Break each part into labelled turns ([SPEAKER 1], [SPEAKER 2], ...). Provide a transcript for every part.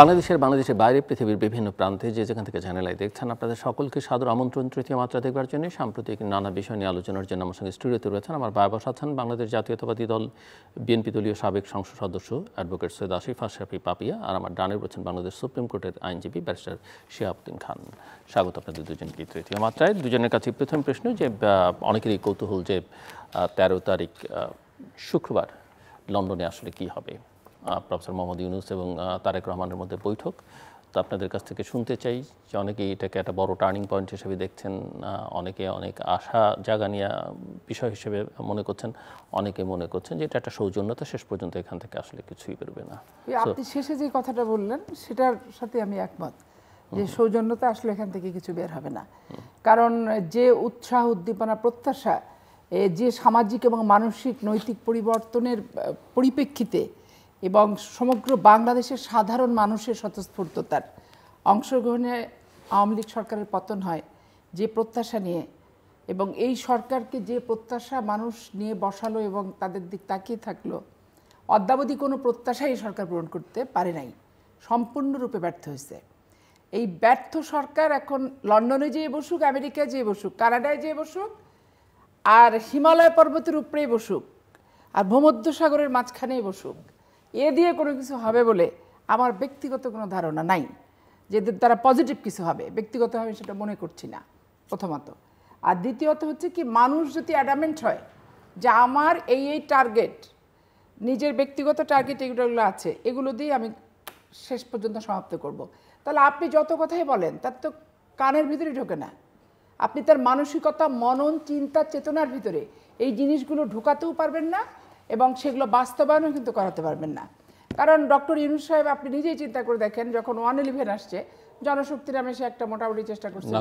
[SPEAKER 1] বাংলাদেশের বাইরে পৃথিবীর বিভিন্ন প্রান্তে যেখান থেকে চ্যানেলাই দেখছেন আপনাদের সকলকে সাদর আমন্ত্রণ তৃতীয় মাত্রা দেখবার জন্য। সাম্প্রতিক নানা বিষয় নিয়ে আলোচনার জন্য আমার সঙ্গে স্টুডিওতে রয়েছেন আমার বাবা আছেন বাংলাদেশ জাতীয়তাবাদী দল বিএনপি দলীয় সাবেক সংসদ সদস্য অ্যাডভোকেট সৈয়দ আসিফ আশরাফি পাপিয়া, আর আমার ডানে রয়েছেন বাংলাদেশ সুপ্রিম কোর্টের আইনজীবী ব্যারিস্টার শিহাবুদ্দিন খান। স্বাগত আপনাদের দুজনকে তৃতীয় মাত্রায়। দুজনের কাছে প্রথম প্রশ্ন, যে অনেকেরই কৌতূহল যে 13 তারিখ শুক্রবার লন্ডনে আসলে কি হবে। প্রফেসর মোহাম্মদ ইউনূস এবং তারেক রহমানের মধ্যে বৈঠক, তো আপনাদের কাছ থেকে শুনতে চাই যে অনেকেই এটাকে একটা বড় টার্নিং পয়েন্ট হিসেবে দেখছেন, অনেকে অনেক আশা জাগানিয়া বিষয় হিসেবে মনে করছেন, অনেকে মনে করছেন যে এটা একটা সৌজন্যতা, শেষ পর্যন্ত এখান থেকে আসলে কিছুই বেরোবে না।
[SPEAKER 2] আপনি শেষে যে কথাটা বললেন সেটার সাথে আমি একমত যে সৌজন্যতা আসলে এখান থেকে কিছু বের হবে না, কারণ যে উৎসাহ উদ্দীপনা প্রত্যাশা যে সামাজিক এবং মানসিক নৈতিক পরিবর্তনের পরিপ্রেক্ষিতে এবং সমগ্র বাংলাদেশের সাধারণ মানুষের স্বতঃস্ফূর্ততার অংশগ্রহণে আওয়ামী লীগ সরকারের পতন হয় যে প্রত্যাশা নিয়ে, এবং এই সরকারকে যে প্রত্যাশা মানুষ নিয়ে বসালো এবং তাদের দিক তাকিয়ে থাকলো, অদ্যাবধি কোনো প্রত্যাশাই সরকার পূরণ করতে পারে নাই, সম্পূর্ণরূপে ব্যর্থ হয়েছে। এই ব্যর্থ সরকার এখন লন্ডনে যেয়ে বসুক, আমেরিকায় যেয়ে বসুক, কানাডায় যেয়ে বসুক, আর হিমালয় পর্বতের উপরেই বসুক, আর ভূমধ্যসাগরের মাঝখানেই বসুক, এ দিয়ে কোনো কিছু হবে বলে আমার ব্যক্তিগত কোনো ধারণা নাই। যে তারা পজিটিভ কিছু হবে ব্যক্তিগতভাবে সেটা মনে করছি না, প্রথমত। আর দ্বিতীয়ত হচ্ছে কি, মানুষ যদি অ্যাডামেন্ট হয় যে আমার এই টার্গেট, নিজের ব্যক্তিগত টার্গেট এগুলো আছে, এগুলো দিয়ে আমি শেষ পর্যন্ত সমাপ্ত করব, তাহলে আপনি যত কথাই বলেন তার তো কানের ভিতরে ঢোকে না। আপনি তার মানসিকতা, মনন, চিন্তা, চেতনার ভিতরে এই জিনিসগুলো ঢোকাতেও পারবেন না এবং সেগুলো বাস্তবায়নও কিন্তু করাতে পারবেন না। কারণ ডক্টর ইউনূস সাহেব, আপনি নিজেই চিন্তা করে দেখেন, যখন 111 আসছে, জনশক্তি নামে সে একটা মোটামুটি চেষ্টা করছিল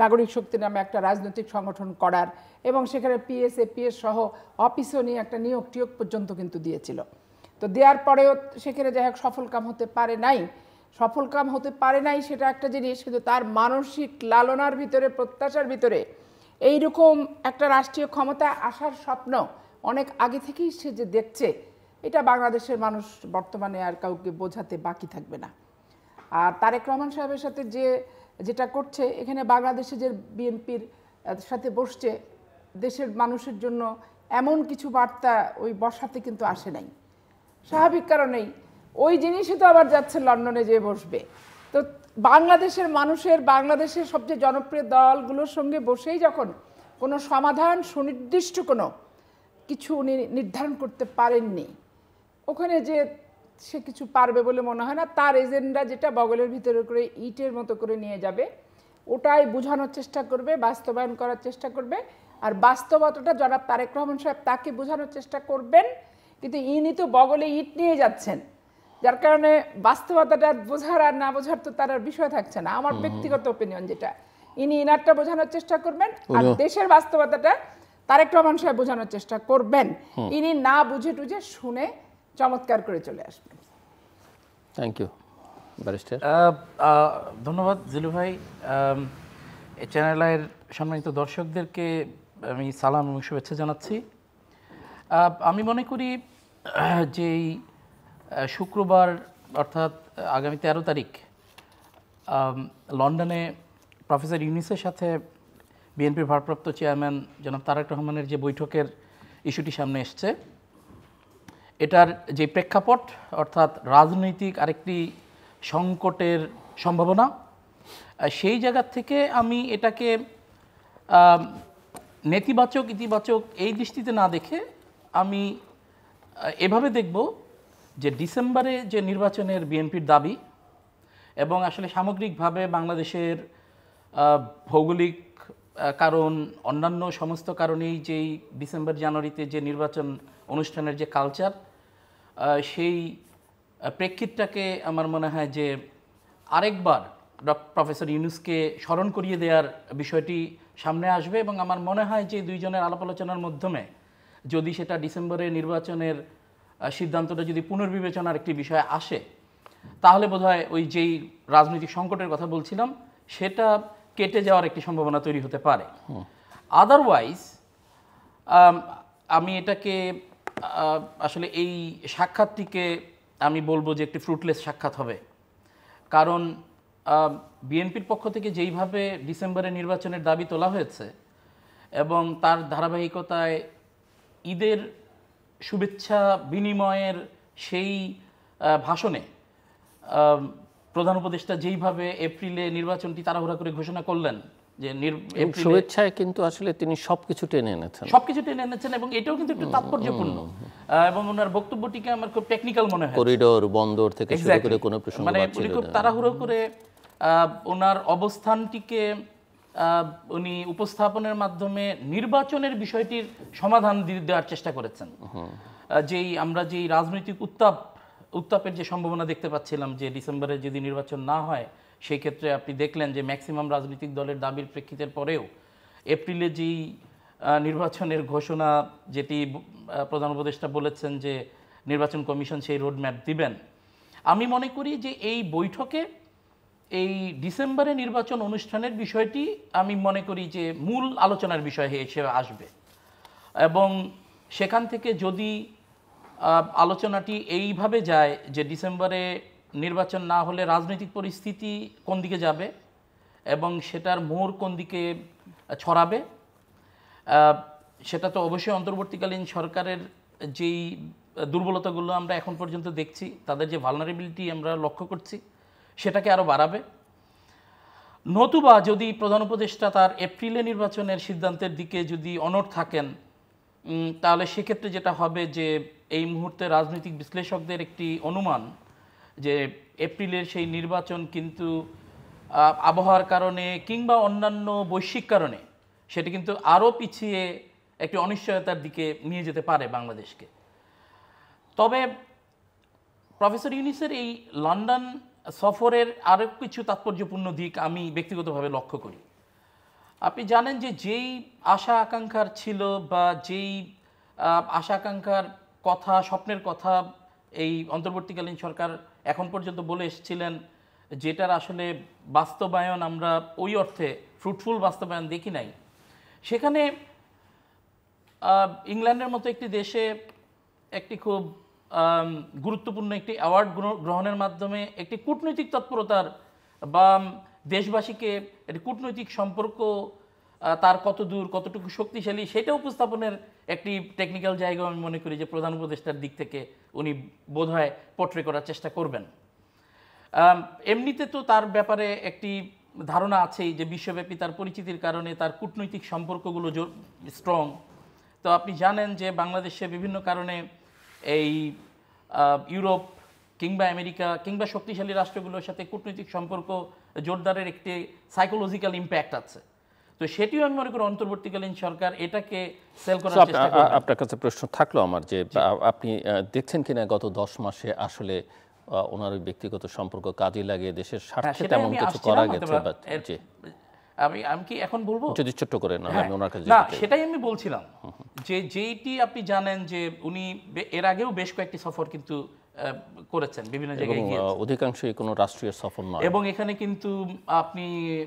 [SPEAKER 2] নাগরিক শক্তি নামে একটা রাজনৈতিক সংগঠন করার, এবং সেখানে পিএস সহ অফিসও নিয়ে একটা নিয়োগ টিয়োগ পর্যন্ত কিন্তু দিয়েছিল। তো দেওয়ার পরেও সেখানে যাই হোক সফল কাম হতে পারে নাই, সেটা একটা জিনিস। কিন্তু তার মানসিক লালনার ভিতরে, প্রত্যাশার ভিতরে এইরকম একটা রাষ্ট্রীয় ক্ষমতা আসার স্বপ্ন অনেক আগে থেকেই সে যে দেখছে, এটা বাংলাদেশের মানুষ বর্তমানে আর কাউকে বোঝাতে বাকি থাকবে না। আর তারেক রহমান সাহেবের সাথে যেটা করছে, এখানে বাংলাদেশে যে বিএনপির সাথে বসছে, দেশের মানুষের জন্য এমন কিছু বার্তা ওই বসাতে কিন্তু আসে নাই, স্বাভাবিক কারণেই। ওই জিনিসই তো আবার যাচ্ছে লন্ডনে যেয়ে বসবে। তো বাংলাদেশের মানুষের, বাংলাদেশের সবচেয়ে জনপ্রিয় দলগুলোর সঙ্গে বসেই যখন কোনো সমাধান, সুনির্দিষ্ট কোনো কিছু উনি নির্ধারণ করতে পারেননি, ওখানে যে সে কিছু পারবে বলে মনে হয় না। তার এজেন্ডা যেটা বগলের ভিতরে করে ইটের মতো করে নিয়ে যাবে, ওটাই বোঝানোর চেষ্টা করবে, বাস্তবায়ন করার চেষ্টা করবে। আর বাস্তবতাটা জনাব তারেক রহমান সাহেব তাকে বোঝানোর চেষ্টা করবেন, কিন্তু ইনি তো বগলে ইট নিয়ে যাচ্ছেন, যার কারণে বাস্তবতাটা বোঝার আর না বোঝার তো তার বিষয় থাকছে না। আমার ব্যক্তিগত ওপিনিয়ন যেটা, ইনি ইনারটা বোঝানোর চেষ্টা করবেন, আর দেশের বাস্তবতাটা তারেক রহমান সাহেব বোঝানোর চেষ্টা করবেন। ইনি না বুঝে টুঝে শুনে চমৎকার করে চলে আসবেন।
[SPEAKER 1] Thank you barrister.
[SPEAKER 3] ধন্যবাদ জিলু ভাই। এই চ্যানেলের সম্মানিত দর্শকদেরকে আমি সালাম এবং শুভেচ্ছা জানাচ্ছি। আমি মনে করি যে শুক্রবার অর্থাৎ আগামী 13 তারিখ লন্ডনে প্রফেসর ইউনূসের সাথে বিএনপির ভারপ্রাপ্ত চেয়ারম্যান জনাব তারেক রহমানের যে বৈঠকের ইস্যুটি সামনে এসছে, এটার যে প্রেক্ষাপট অর্থাৎ রাজনৈতিক আরেকটি সংকটের সম্ভাবনা, সেই জায়গা থেকে আমি এটাকে নেতিবাচক ইতিবাচক এই দৃষ্টিতে না দেখে আমি এভাবে দেখব যে ডিসেম্বরে যে নির্বাচনের বিএনপির দাবি, এবং আসলে সামগ্রিকভাবে বাংলাদেশের ভৌগোলিক কারণ, অন্যান্য সমস্ত কারণেই যেই ডিসেম্বর জানুয়ারিতে যে নির্বাচন অনুষ্ঠানের যে কালচার, সেই প্রেক্ষিতটাকে আমার মনে হয় যে আরেকবার প্রফেসর ইউনূসকে স্মরণ করিয়ে দেওয়ার বিষয়টি সামনে আসবে। এবং আমার মনে হয় যে দুইজনের আলাপ আলোচনার মাধ্যমে যদি সেটা ডিসেম্বরে নির্বাচনের সিদ্ধান্তটা যদি পুনর্বিবেচনার একটি বিষয় আসে, তাহলে বোধহয় ওই যেই রাজনৈতিক সংকটের কথা বলছিলাম সেটা কেটে যাওয়ার একটি সম্ভাবনা তৈরি হতে পারে। আদারওয়াইজ আমি এটাকে আসলে এই সাক্ষাৎটিকে আমি বলবো যে একটি ফ্রুটলেস সাক্ষাৎ হবে। কারণ বিএনপির পক্ষ থেকে যেইভাবে ডিসেম্বরে নির্বাচনের দাবি তোলা হয়েছে এবং তার ধারাবাহিকতায় ঈদের শুভেচ্ছা বিনিময়ের সেই ভাষণে প্রধান উপদেষ্টা যেইভাবে এপ্রিলে নির্বাচনটি তাড়াহুড়া করে ঘোষণা করলেন যে
[SPEAKER 1] শুভেচ্ছায় কিন্তু আসলে তিনি সবকিছু টেনে এনেছেন,
[SPEAKER 3] সবকিছু টেনে এনেছেন এবং এটাও কিন্তু একটু তাৎপর্যপূর্ণ এবং ওনার বক্তব্যটিকে আমার খুব টেকনিক্যাল মনে হয়।
[SPEAKER 1] করিডোর বন্দর থেকে শুরু করে কোনো প্রসঙ্গ
[SPEAKER 3] মানে উনি খুব তাড়াহুড়ো করে ওনার অবস্থানটিকে উনি উপস্থাপনের মাধ্যমে নির্বাচনের বিষয়টির সমাধান দেওয়ার চেষ্টা করেছেন। আমরা যেই রাজনৈতিক উত্তাপের যে সম্ভাবনা দেখতে পাচ্ছিলাম যে ডিসেম্বরে যদি নির্বাচন না হয়, সেই ক্ষেত্রে আপনি দেখলেন যে ম্যাক্সিমাম রাজনৈতিক দলের দাবির প্রেক্ষিতের পরেও এপ্রিলে যেই নির্বাচনের ঘোষণা, যেটি প্রধান উপদেষ্টা বলেছেন যে নির্বাচন কমিশন সেই রোডম্যাপ দিবেন, আমি মনে করি যে এই বৈঠকে এই ডিসেম্বরে নির্বাচন অনুষ্ঠানের বিষয়টি আমি মনে করি যে মূল আলোচনার বিষয় হিসেবে আসবে এবং সেখান থেকে যদি আলোচনাটি এইভাবে যায় যে ডিসেম্বরে নির্বাচন না হলে রাজনৈতিক পরিস্থিতি কোন দিকে যাবে এবং সেটার মোড় কোন দিকে ছড়াবে, সেটা তো অবশ্যই অন্তর্বর্তীকালীন সরকারের যেই দুর্বলতাগুলো আমরা এখন পর্যন্ত দেখছি, তাদের যে ভালনারেবিলিটি আমরা লক্ষ্য করছি, সেটাকে আরও বাড়াবে। নতুবা যদি প্রধান উপদেষ্টা তার এপ্রিলে নির্বাচনের সিদ্ধান্তের দিকে যদি অনড় থাকেন, তাহলে সেক্ষেত্রে যেটা হবে যে এই মুহূর্তে রাজনৈতিক বিশ্লেষকদের একটি অনুমান যে এপ্রিলের সেই নির্বাচন কিন্তু আবহাওয়ার কারণে কিংবা অন্যান্য বৈশ্বিক কারণে সেটি কিন্তু আরও পিছিয়ে একটি অনিশ্চয়তার দিকে নিয়ে যেতে পারে বাংলাদেশকে। তবে প্রফেসর ইউনূসের এই লন্ডন সফরের আরও কিছু তাৎপর্যপূর্ণ দিক আমি ব্যক্তিগতভাবে লক্ষ্য করি। আপনি জানেন যে যেই আশা আকাঙ্ক্ষার ছিল বা যেই আশা আকাঙ্ক্ষার কথা, স্বপ্নের কথা এই অন্তর্বর্তীকালীন সরকার এখন পর্যন্ত বলে এসেছিলেন, যেটার আসলে বাস্তবায়ন আমরা ওই অর্থে ফ্রুটফুল বাস্তবায়ন দেখি নাই, সেখানে ইংল্যান্ডের মতো একটি দেশে একটি খুব গুরুত্বপূর্ণ একটি অ্যাওয়ার্ড গ্রহণের মাধ্যমে একটি কূটনৈতিক তৎপরতার বা দেশবাসীকে একটি কূটনৈতিক সম্পর্ক তার কতটুকু শক্তিশালী সেটা উপস্থাপনের একটি টেকনিক্যাল জায়গা আমি মনে করি যে প্রধান উপদেষ্টার দিক থেকে উনি বোধহয় পোর্ট্রে করার চেষ্টা করবেন। এমনিতে তো তার ব্যাপারে একটি ধারণা আছেই যে বিশ্বব্যাপী তার পরিচিতির কারণে তার কূটনৈতিক সম্পর্কগুলো স্ট্রং। তো আপনি জানেন যে বাংলাদেশে বিভিন্ন কারণে এই ইউরোপ কিংবা আমেরিকা কিংবা শক্তিশালী রাষ্ট্রগুলোর সাথে কূটনৈতিক সম্পর্ক জোরদারের একটি সাইকোলজিক্যাল ইম্প্যাক্ট আছে। তো সেটিও আমি মনে করি অন্তর্বর্তীকালীন সরকার এটাকে সেল করার চেষ্টা করবে।
[SPEAKER 1] আপনার কাছে প্রশ্ন থাকলো আমার যে আপনি দেখছেন কিনা গত 10 মাসে আসলে ওনার ব্যক্তিগত সম্পর্ক কাজে লাগিয়ে দেশের স্বার্থে তেমন কিছু করা গেছে?
[SPEAKER 3] আমি কি এখন বলবো
[SPEAKER 1] যদি ছোট্ট করে না আমি ওনার কাছে
[SPEAKER 3] না, সেটাই আমি বলছিলাম যে যেইটি আপনি জানেন যে উনি এর আগেও বেশ কয়েকটি সফর কিন্তু করেছেন বিভিন্ন জায়গায় গিয়ে,
[SPEAKER 1] অধিকাংশই কোনো রাষ্ট্রীয় সফর নয়,
[SPEAKER 3] এবং এখানে কিন্তু আপনি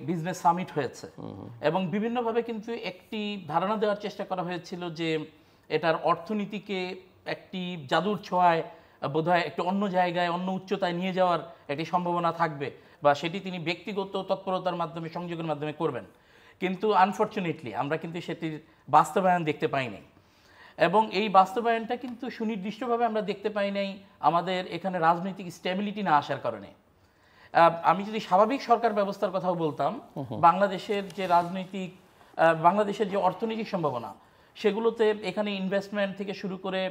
[SPEAKER 3] বিজনেস সামিট হয়েছে এবং বিভিন্নভাবে কিন্তু একটি ধারণা দেওয়ার চেষ্টা করা হয়েছিল যে এটার অর্থনীতিকে একটি জাদুর ছোঁয়ায় বোধহয় একটু অন্য জায়গায় অন্য উচ্চতায় নিয়ে যাওয়ার একটি সম্ভাবনা থাকবে বা সেটি তিনি ব্যক্তিগত তৎপরতার মাধ্যমে সংযোগের মাধ্যমে করবেন। কিন্তু আনফর্চুনেটলি আমরা কিন্তু সেটির বাস্তবায়ন দেখতে পাই নাই এবং এই বাস্তবায়নটা কিন্তু সুনির্দিষ্টভাবে আমরা দেখতে পাই নাই আমাদের এখানে রাজনৈতিক স্টেবিলিটি না আসার কারণে। আমি যদি স্বাভাবিক সরকার ব্যবস্থার কথাও বলতাম, বাংলাদেশের যে অর্থনৈতিক সম্ভাবনা সেগুলোতে এখানে ইনভেস্টমেন্ট থেকে শুরু করে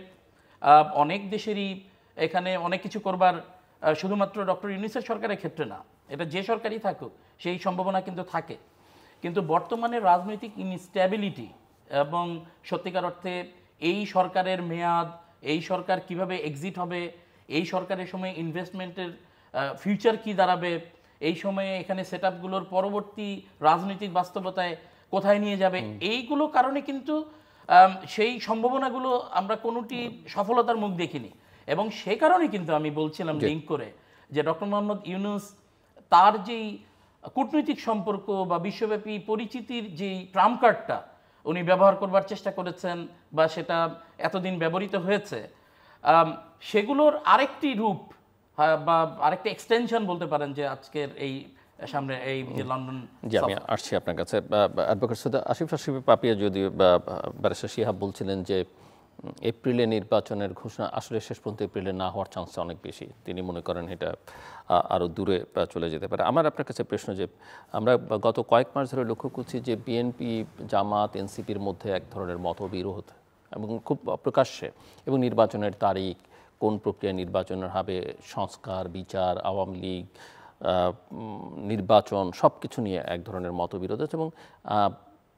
[SPEAKER 3] অনেক দেশেরই এখানে অনেক কিছু করবার শুধুমাত্র ডক্টর ইউনূসের সরকারের ক্ষেত্রে না, এটা যে সরকারই থাকুক সেই সম্ভাবনা কিন্তু থাকে। কিন্তু বর্তমানে রাজনৈতিক ইনস্ট্যাবিলিটি এবং সত্যিকার অর্থে এই সরকারের মেয়াদ, এই সরকার কিভাবে এক্সিট হবে, এই সরকারের সময় ইনভেস্টমেন্টের ফিউচার কি দাঁড়াবে, এই সময়ে এখানে সেটআপগুলোর পরবর্তী রাজনৈতিক বাস্তবতায় কোথায় নিয়ে যাবে, এইগুলো কারণে কিন্তু সেই সম্ভাবনাগুলো আমরা কোনোটি সফলতার মুখ দেখিনি। এবং সে কারণে কিন্তু আমি বলছিলাম লিঙ্ক করে যে ডক্টর মোহাম্মদ ইউনূস তার যেই কূটনৈতিক সম্পর্ক বা বিশ্বব্যাপী পরিচিতির যেই ট্রাম্প কার্ডটা উনি ব্যবহার করবার চেষ্টা করেছেন বা সেটা এতদিন ব্যবহৃত হয়েছে, সেগুলোর আরেকটি রূপ বা আরেকটা এক্সটেনশন বলতে পারেন যে আজকের এই সামনে এই যে লন্ডন।
[SPEAKER 1] জি, আমি আসছি আপনার কাছে। অ্যাডভোকেট সৈয়দ আসিফ পাপিয়া, যদি ব্যারিস্টার শিহাব বলছিলেন যে এপ্রিলে নির্বাচনের ঘোষণা আসলে শেষ পর্যন্ত এপ্রিলে না হওয়ার চান্স অনেক বেশি, তিনি মনে করেন এটা আরও দূরে চলে যেতে পারে। আমার আপনার কাছে প্রশ্ন যে আমরা গত কয়েক মাস ধরে লক্ষ্য করছি যে বিএনপি, জামাত, এনসিপির মধ্যে এক ধরনের মতবিরোধ এবং খুব প্রকাশ্যে, এবং নির্বাচনের তারিখ, কোন প্রক্রিয়ায় নির্বাচনের হবে, সংস্কার, বিচার, আওয়ামী লীগ, নির্বাচন, সব কিছু নিয়ে এক ধরনের মতবিরোধ আছে। এবং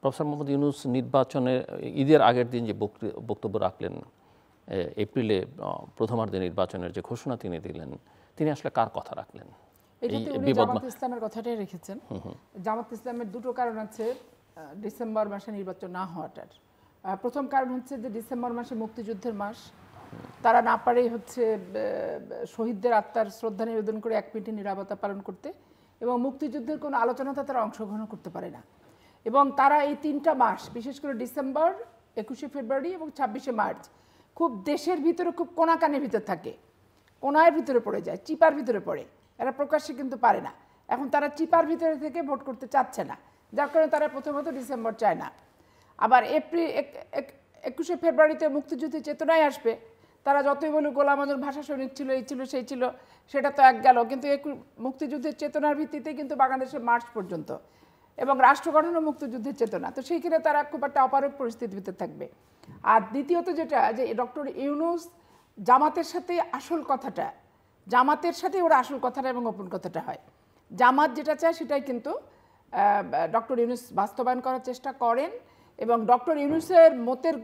[SPEAKER 1] প্রফেসর মোহাম্মদ ইউনূস নির্বাচনের ঈদের আগের দিন যে বক্তব্য রাখলেন, এপ্রিলে প্রথমার্ধে নির্বাচনের যে ঘোষণা তিনি দিলেন, তিনি আসলে কার কথা রাখলেন?
[SPEAKER 2] এটাতে উনি জামাত ইসলামের কথাটাই রেখেছেন। জামাত ইসলামের দুটো কারণ আছে ডিসেম্বর মাসে নির্বাচন না হওয়াটার। প্রথম কারণ হচ্ছে যে ডিসেম্বর মাসে মুক্তিযুদ্ধের মাস, তারা না পারে হচ্ছে শহীদদের আত্মার শ্রদ্ধা নিবেদন করে 1 মিনিটের নীরবতা পালন করতে, এবং মুক্তিযুদ্ধের কোনো আলোচনাতে তারা অংশগ্রহণ করতে পারে না। এবং তারা এই 3টা মাস, বিশেষ করে ডিসেম্বর, 21শে ফেব্রুয়ারি এবং 26শে মার্চ, খুব দেশের ভিতরে খুব কোনাকানের ভিতর থাকে, কোনার ভিতরে পড়ে যায়, চিপার ভিতরে পড়ে, এরা প্রকাশ্যে কিন্তু পারে না। এখন তারা চিপার ভিতরে থেকে ভোট করতে চাচ্ছে না, যার কারণে তারা প্রথমত ডিসেম্বর চায় না। আবার 21শে ফেব্রুয়ারিতে মুক্তিযুদ্ধের চেতনায় আসবে, তারা যতই বলুক গোলাম আজম ভাষা সৈনিক ছিল, এই ছিল সেই ছিল, সেটা তো এক গেল, কিন্তু মুক্তিযুদ্ধের চেতনার ভিত্তিতে কিন্তু বাংলাদেশের মার্চ পর্যন্ত, এবং রাষ্ট্র গঠনও মুক্তিযুদ্ধের চেতনা, তো সেইখানে তারা খুব একটা অপারগ পরিস্থিতির ভিতরে থাকবে। আর দ্বিতীয়ত যেটা, যে ডক্টর ইউনূস জামাতের সাথে আসল কথাটা, জামাতের সাথে ওরা আসল কথাটা এবং গোপন কথাটা হয়। জামাত যেটা চায় সেটাই কিন্তু ডক্টর ইউনূস বাস্তবায়ন করার চেষ্টা করেন, এবং ডক্টর ইউনূসের মতের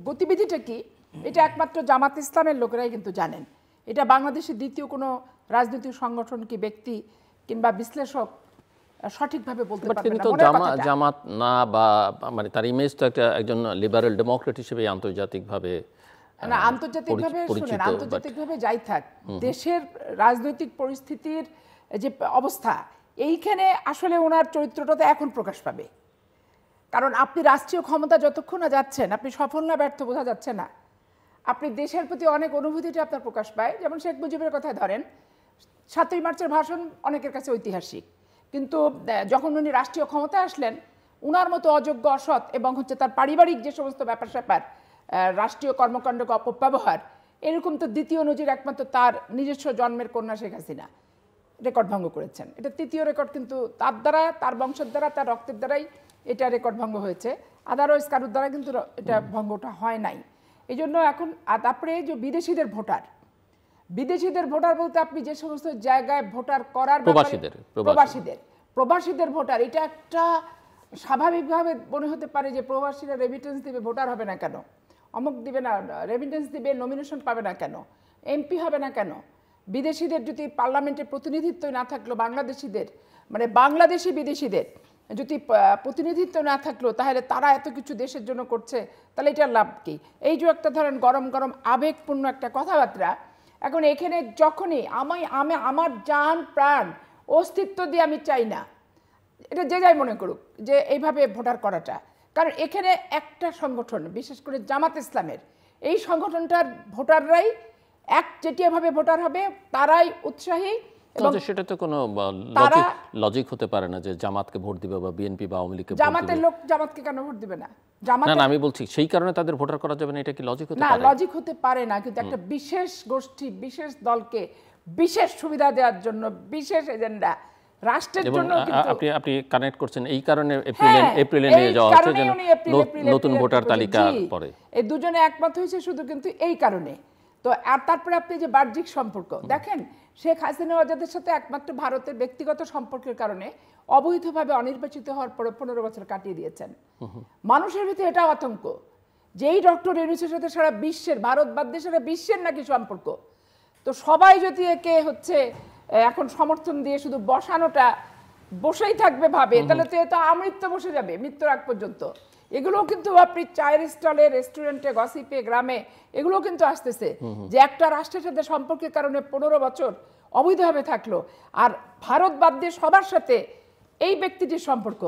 [SPEAKER 2] গতিবিধিটা কি, এটা একমাত্র জামাত ইসলামের লোকেরাই কিন্তু জানেন। এটা বাংলাদেশের দ্বিতীয় কোনো রাজনৈতিক সংগঠন কি ব্যক্তি কিংবা বিশ্লেষক সঠিকভাবে বলতে পারবে না।
[SPEAKER 1] কিন্তু জামাত না, বা মানে তার ইমেজ তো একজন লিবারেল ডেমোক্রেট হিসেবে আন্তর্জাতিকভাবে
[SPEAKER 2] না, আন্তর্জাতিকভাবে যাই থাক, দেশের রাজনৈতিক পরিস্থিতির যে অবস্থা, এইখানে আসলে ওনার চরিত্রটা তো এখন প্রকাশ পাবে। কারণ আপনি রাষ্ট্রীয় ক্ষমতা যতক্ষণ না যাচ্ছেন, আপনি সফল না ব্যর্থ বোঝা যাচ্ছে না, আপনি দেশের প্রতি অনেক অনুভূতিটা আপনার প্রকাশ পায়। যেমন শেখ মুজিবের কথা ধরেন, 7ই মার্চের ভাষণ অনেকের কাছে ঐতিহাসিক, কিন্তু যখন উনি রাষ্ট্রীয় ক্ষমতায় আসলেন, উনার মতো অযোগ্য, অসৎ এবং হচ্ছে তার পারিবারিক যে সমস্ত ব্যাপার স্যাপার, রাষ্ট্রীয় কর্মকাণ্ডকে অপব্যবহার, এরকম তো দ্বিতীয় নজির একমাত্র তার নিজস্ব জন্মের কন্যা শেখ হাসিনা রেকর্ড ভঙ্গ করেছেন। এটা তৃতীয় রেকর্ড, কিন্তু তার দ্বারা, তার বংশের দ্বারা, তার রক্তের দ্বারাই এটা রেকর্ড ভঙ্গ হয়েছে, আদারওয়াইজ কারোর দ্বারা কিন্তু এটা ভঙ্গটা হয় নাই। এই জন্য এখন তারপরে যে বিদেশিদের ভোটার বলতে আপনি যে সমস্ত জায়গায় ভোটার করার প্রবাসীদের ভোটার, এটা একটা স্বাভাবিকভাবে মনে হতে পারে যে প্রবাসীরা রেমিটেন্স দিবে, ভোটার হবে না কেন, অমুক দিবে না, রেমিটেন্স দিবে, নমিনেশন পাবে না কেন, এমপি হবে না কেন। বিদেশিদের যদি পার্লামেন্টে প্রতিনিধিত্ব না থাকলো, বাংলাদেশিদের মানে বাংলাদেশি বিদেশিদের যদি প্রতিনিধিত্ব না থাকলো, তাহলে তারা এত কিছু দেশের জন্য করছে, তাহলে এটার লাভ কি? এই যে একটা ধরেন গরম গরম আবেগপূর্ণ একটা কথাবার্তা, এখন এখানে যখনই আমি আমার জান প্রাণ অস্তিত্ব দিয়ে আমি চাই না, এটা যে যাই মনে করুক যে এইভাবে ভোটার করাটা, কারণ এখানে একটা সংগঠন, বিশেষ করে জামাত ইসলামের এই সংগঠনটার ভোটাররাই একচেটিয়াভাবে ভোটার হবে, তারাই উৎসাহী। এবং
[SPEAKER 1] সেটা তো কোনো লজিক হতে পারে না যে জামাতকে ভোট দিবে বা বিএনপি বা আওয়ামী লীগকে।
[SPEAKER 2] জামাতের লোক জামাতকে কেন ভোট দিবে না?
[SPEAKER 1] না, আমি বলছি সেই কারণে তাদের ভোটার করা যাবে না, এটা কি লজিক হতে পারে?
[SPEAKER 2] না, লজিক হতে পারে না, কিন্তু একটা বিশেষ গোষ্ঠী, বিশেষ দলকে বিশেষ সুবিধা দেওয়ার জন্য, বিশেষ এজেন্ডা রাষ্ট্রের জন্য,
[SPEAKER 1] আপনি কানেক্ট করছেন এই কারণে এপ্রিলে নিয়ে যাওয়া হচ্ছে যেন নতুন ভোটার তালিকা পড়ে।
[SPEAKER 2] এই দুজনে একমত হয়েছে শুধু কিন্তু এই কারণে। তো আর তারপরে আপনি যে বাহ্যিক সম্পর্ক দেখেন, শেখ হাসিনা ওয়াজাদের সাথে একমাত্র ভারতের ব্যক্তিগত সম্পর্কের কারণে অবৈধভাবে অনির্বাচিত হওয়ার পরে 15 বছর কাটিয়ে দিয়েছেন। মানুষের ভিতরে এটা আতঙ্ক যে এই ডক্টর ইউনূসের সাথে সারা বিশ্বের, ভারত বাদ দিয়ে সারা বিশ্বের নাকি সম্পর্ক, তো সবাই যদি একে হচ্ছে এখন সমর্থন দিয়ে শুধু বসেই থাকবে ভাবে, তাহলে তো এটা আমৃত্যু বসে যাবে মৃত্যুর আগ পর্যন্ত। এগুলো কিন্তু আপনি চায়ের স্টলে, রেস্টুরেন্টে, গসিপে, গ্রামে এগুলো কিন্তু আসতেছে যে একটা রাষ্ট্রের সাথে সম্পর্কের কারণে 15 বছর অবৈধভাবে থাকলো, আর ভারত বাদ দিয়ে সবার সাথে এই ব্যক্তিটির সম্পর্ক,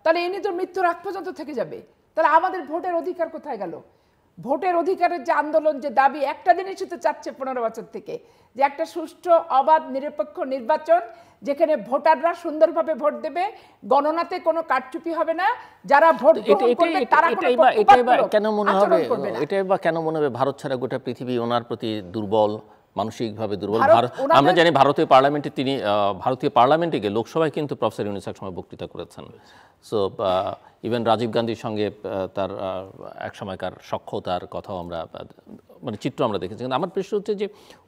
[SPEAKER 2] তাহলে ইনি তো মৃত্যুর আগ পর্যন্ত থেকে যাবে। তাহলে আমাদের ভোটের অধিকার কোথায় গেল? ভোটের অধিকারের যে আন্দোলন, যে দাবি, একটা জিনিসই তো চাচ্ছে 15 বছর থেকে, যে একটা সুষ্ঠু অবাধ নিরপেক্ষ নির্বাচন যেখানে ভোটাররা সুন্দরভাবে ভোট দেবে, গণনাতে কোনো কারচুপি হবে না, যারা ভোট গ্রহণ করবে তারা কোনো পক্ষপাতমূলক
[SPEAKER 1] কেন মনে হবে,
[SPEAKER 2] আচরণ করবে না।
[SPEAKER 1] এটাই বা কেন মনে হবে ভারত ছাড়া গোটা পৃথিবী ওনার প্রতি দুর্বল, মানসিকভাবে দুর্বল?
[SPEAKER 2] ওনাদের-
[SPEAKER 1] আমরা জানি ভারতীয় পার্লামেন্টে তিনি ভারতীয় পার্লামেন্টে গিয়ে লোকসভায় কিন্তু প্রফেসর ইউনূস এক সময় বক্তৃতা করেছেন। সো ইভেন রাজীব গান্ধীর সঙ্গে তার এক সময়কার সখ্যতার কথাও আমরা মানে চিত্র আমরা দেখেছি। কিন্তু আমার প্রশ্ন হচ্ছে যে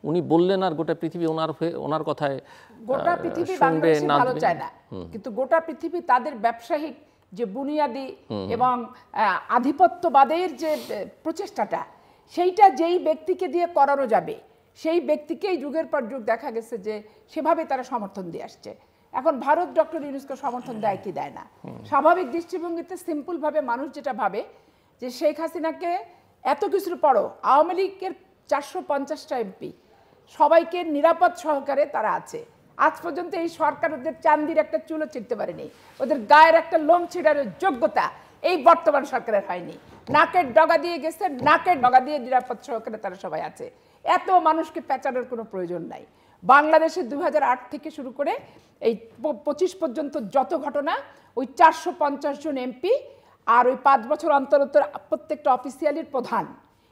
[SPEAKER 1] উনি বললেন আর গোটা পৃথিবী ওনার কথায়
[SPEAKER 2] গোটা পৃথিবী
[SPEAKER 1] শুনবে,
[SPEAKER 2] বাংলাদেশে ভালো
[SPEAKER 1] নাচবে।
[SPEAKER 2] চায় না, কিন্তু গোটা পৃথিবী তাদের ব্যবসায়িক যে বুনিয়াদি এবং আধিপত্যবাদের যে প্রচেষ্টাটা, সেইটা যেই ব্যক্তিকে দিয়ে করানো যাবে সেই ব্যক্তিকেই যুগের পর যুগ দেখা গেছে যে সেভাবে তারা সমর্থন দিয়ে আসছে। এখন ভারত ডক্টর ইউনূসকে সমর্থন দেয় কি দেয় না, স্বাভাবিক দৃষ্টিভঙ্গিতে সিম্পলভাবে মানুষ যেটা ভাবে যে শেখ হাসিনাকে এত কিছুর পরও আওয়ামী লীগের 450টা এমপি সবাইকে নিরাপদ সহকারে তারা আছে। আজ পর্যন্ত এই সরকার ওদের চান্দির একটা চুলও ছিঁড়তে পারেনি, ওদের গায়ের একটা লোম ছিঁড়ার যোগ্যতা এই বর্তমান সরকারের হয়নি। নাকের ডগা দিয়ে গেছে, নাকের ডগা দিয়ে নিরাপদ সহকারে তারা সবাই আছে। এত মানুষকে পেঁচানোর কোনো প্রয়োজন নাই। বাংলাদেশে 2008 থেকে শুরু করে এই 25 পর্যন্ত যত ঘটনা, ওই 450 জন এমপি আর ওই 5 বছর অন্তর অন্তর প্রত্যেকটা অফিসিয়ালির প্রধান,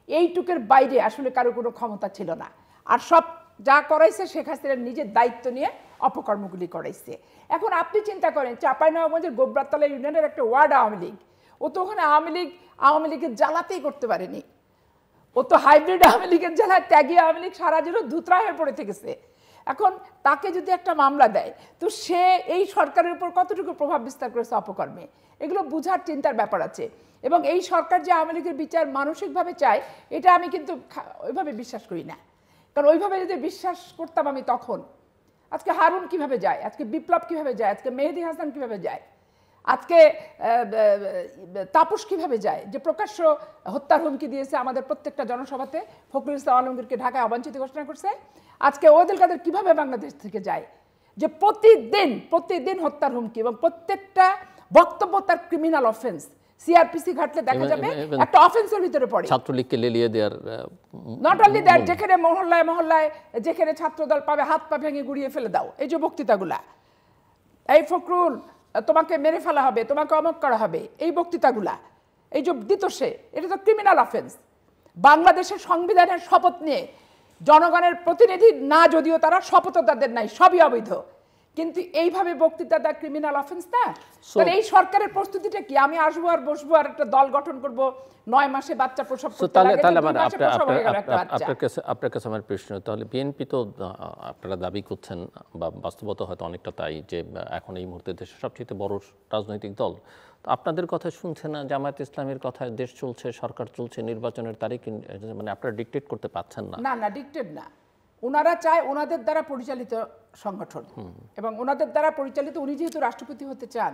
[SPEAKER 2] এইটুকের বাইরে আসলে কারো কোনো ক্ষমতা ছিল না। আর সব যা করাইছে শেখ হাসিনার নিজের দায়িত্ব নিয়ে অপকর্মগুলি করাইছে। এখন আপনি চিন্তা করেন চাঁপাইনবাবগঞ্জের গোবরাতলা ইউনিয়নের একটা ওয়ার্ড আওয়ামী লীগ, ও তো ওখানে আওয়ামী লীগের জ্বালাতেই করতে পারেনি, ও তো হাইব্রিড আওয়ামী লীগের জ্বালায় ত্যাগী আওয়ামী লীগ সারা জীবন ধুতরা হয়ে পড়ে থেকেছে। এখন তাকে যদি একটা মামলা দেয় তো সে এই সরকারের উপর কতটুকু প্রভাব বিস্তার করেছে অপকর্মে, এগুলো বুঝার চিন্তার ব্যাপার আছে। এবং এই সরকার যে আওয়ামী লীগের বিচার মানসিকভাবে চায়, এটা আমি কিন্তু ওইভাবে বিশ্বাস করি না। কারণ ওইভাবে যদি বিশ্বাস করতাম আমি, তখন আজকে হারুন কিভাবে যায়, আজকে বিপ্লব কিভাবে যায়, আজকে মেহেদী হাসান কিভাবে যায়, আজকে তাপস কিভাবে যায়, যে প্রকাশ্য হত্যার হুমকি দিয়েছে আমাদের প্রত্যেকটা জনসভাতে, ফখরুল ইসলাম আলমগীরকে ঢাকায় অবাঞ্ছিত ঘোষণা করছে, আজকে ওবায়দুল কাদের কিভাবে বাংলাদেশ থেকে যায়, যে প্রতিদিন হত্যার হুমকি এবং প্রত্যেকটা বক্তব্য তার ক্রিমিনাল অফেন্স। সিআরপিসি ঘাটলে দেখা যাবে একটা অফেন্সের ভিতরে পড়ে।
[SPEAKER 1] ছাত্রলীগকে লেলিয়ে দেওয়ার,
[SPEAKER 2] নট অনলি দ্যাট, যেখানে মহল্লায় মহল্লায় যেখানে ছাত্রদল পাবে হাত পা ভেঙে গুড়িয়ে ফেলে দাও, এই যে বক্তৃতাগুলা, এই ফখরুল তোমাকে মেরে ফেলা হবে, তোমাকে অমক করা হবে, এই বক্তৃতাগুলা, এই যে দিত সে, এটা তো ক্রিমিনাল অফেন্স। বাংলাদেশের সংবিধানের শপথ নিয়ে জনগণের প্রতিনিধি না, যদিও তারা শপথ তাদের নাই, সবই অবৈধ, কিন্তু এইভাবে বক্তৃতা দা ক্রিমিনাল অফেন্স না। তাহলে এই সরকারের প্রস্তুতিটা কি? আমি আসবো আর বসবো আর একটা দল গঠন করব, 9 মাসে বাচ্চা প্রসব করতে লাগে, 2 মাসে প্রসব হয়ে গেল একটা বাচ্চা।
[SPEAKER 1] আপনার কাছে আমার প্রশ্ন, তাহলে বিএনপি তো আপনারা দাবি করছেন বা বাস্তবতা হয়তো অনেকটা তাই, যে এখন এই মুহূর্তে দেশের সবচেয়ে বড় রাজনৈতিক দল, তো আপনাদের কথা শুনছে না, জামায়াত ইসলামের কথায় দেশ চলছে, সরকার চলছে, নির্বাচনের তারিখ মানে আপনারা ডিকটেট করতে পারছেন না?
[SPEAKER 2] না, ডিকটেট না, ওনারা চায় ওনাদের দ্বারা পরিচালিত সংগঠন, এবং ওনাদের দ্বারা পরিচালিত, উনি যেহেতু রাষ্ট্রপতি হতে চান,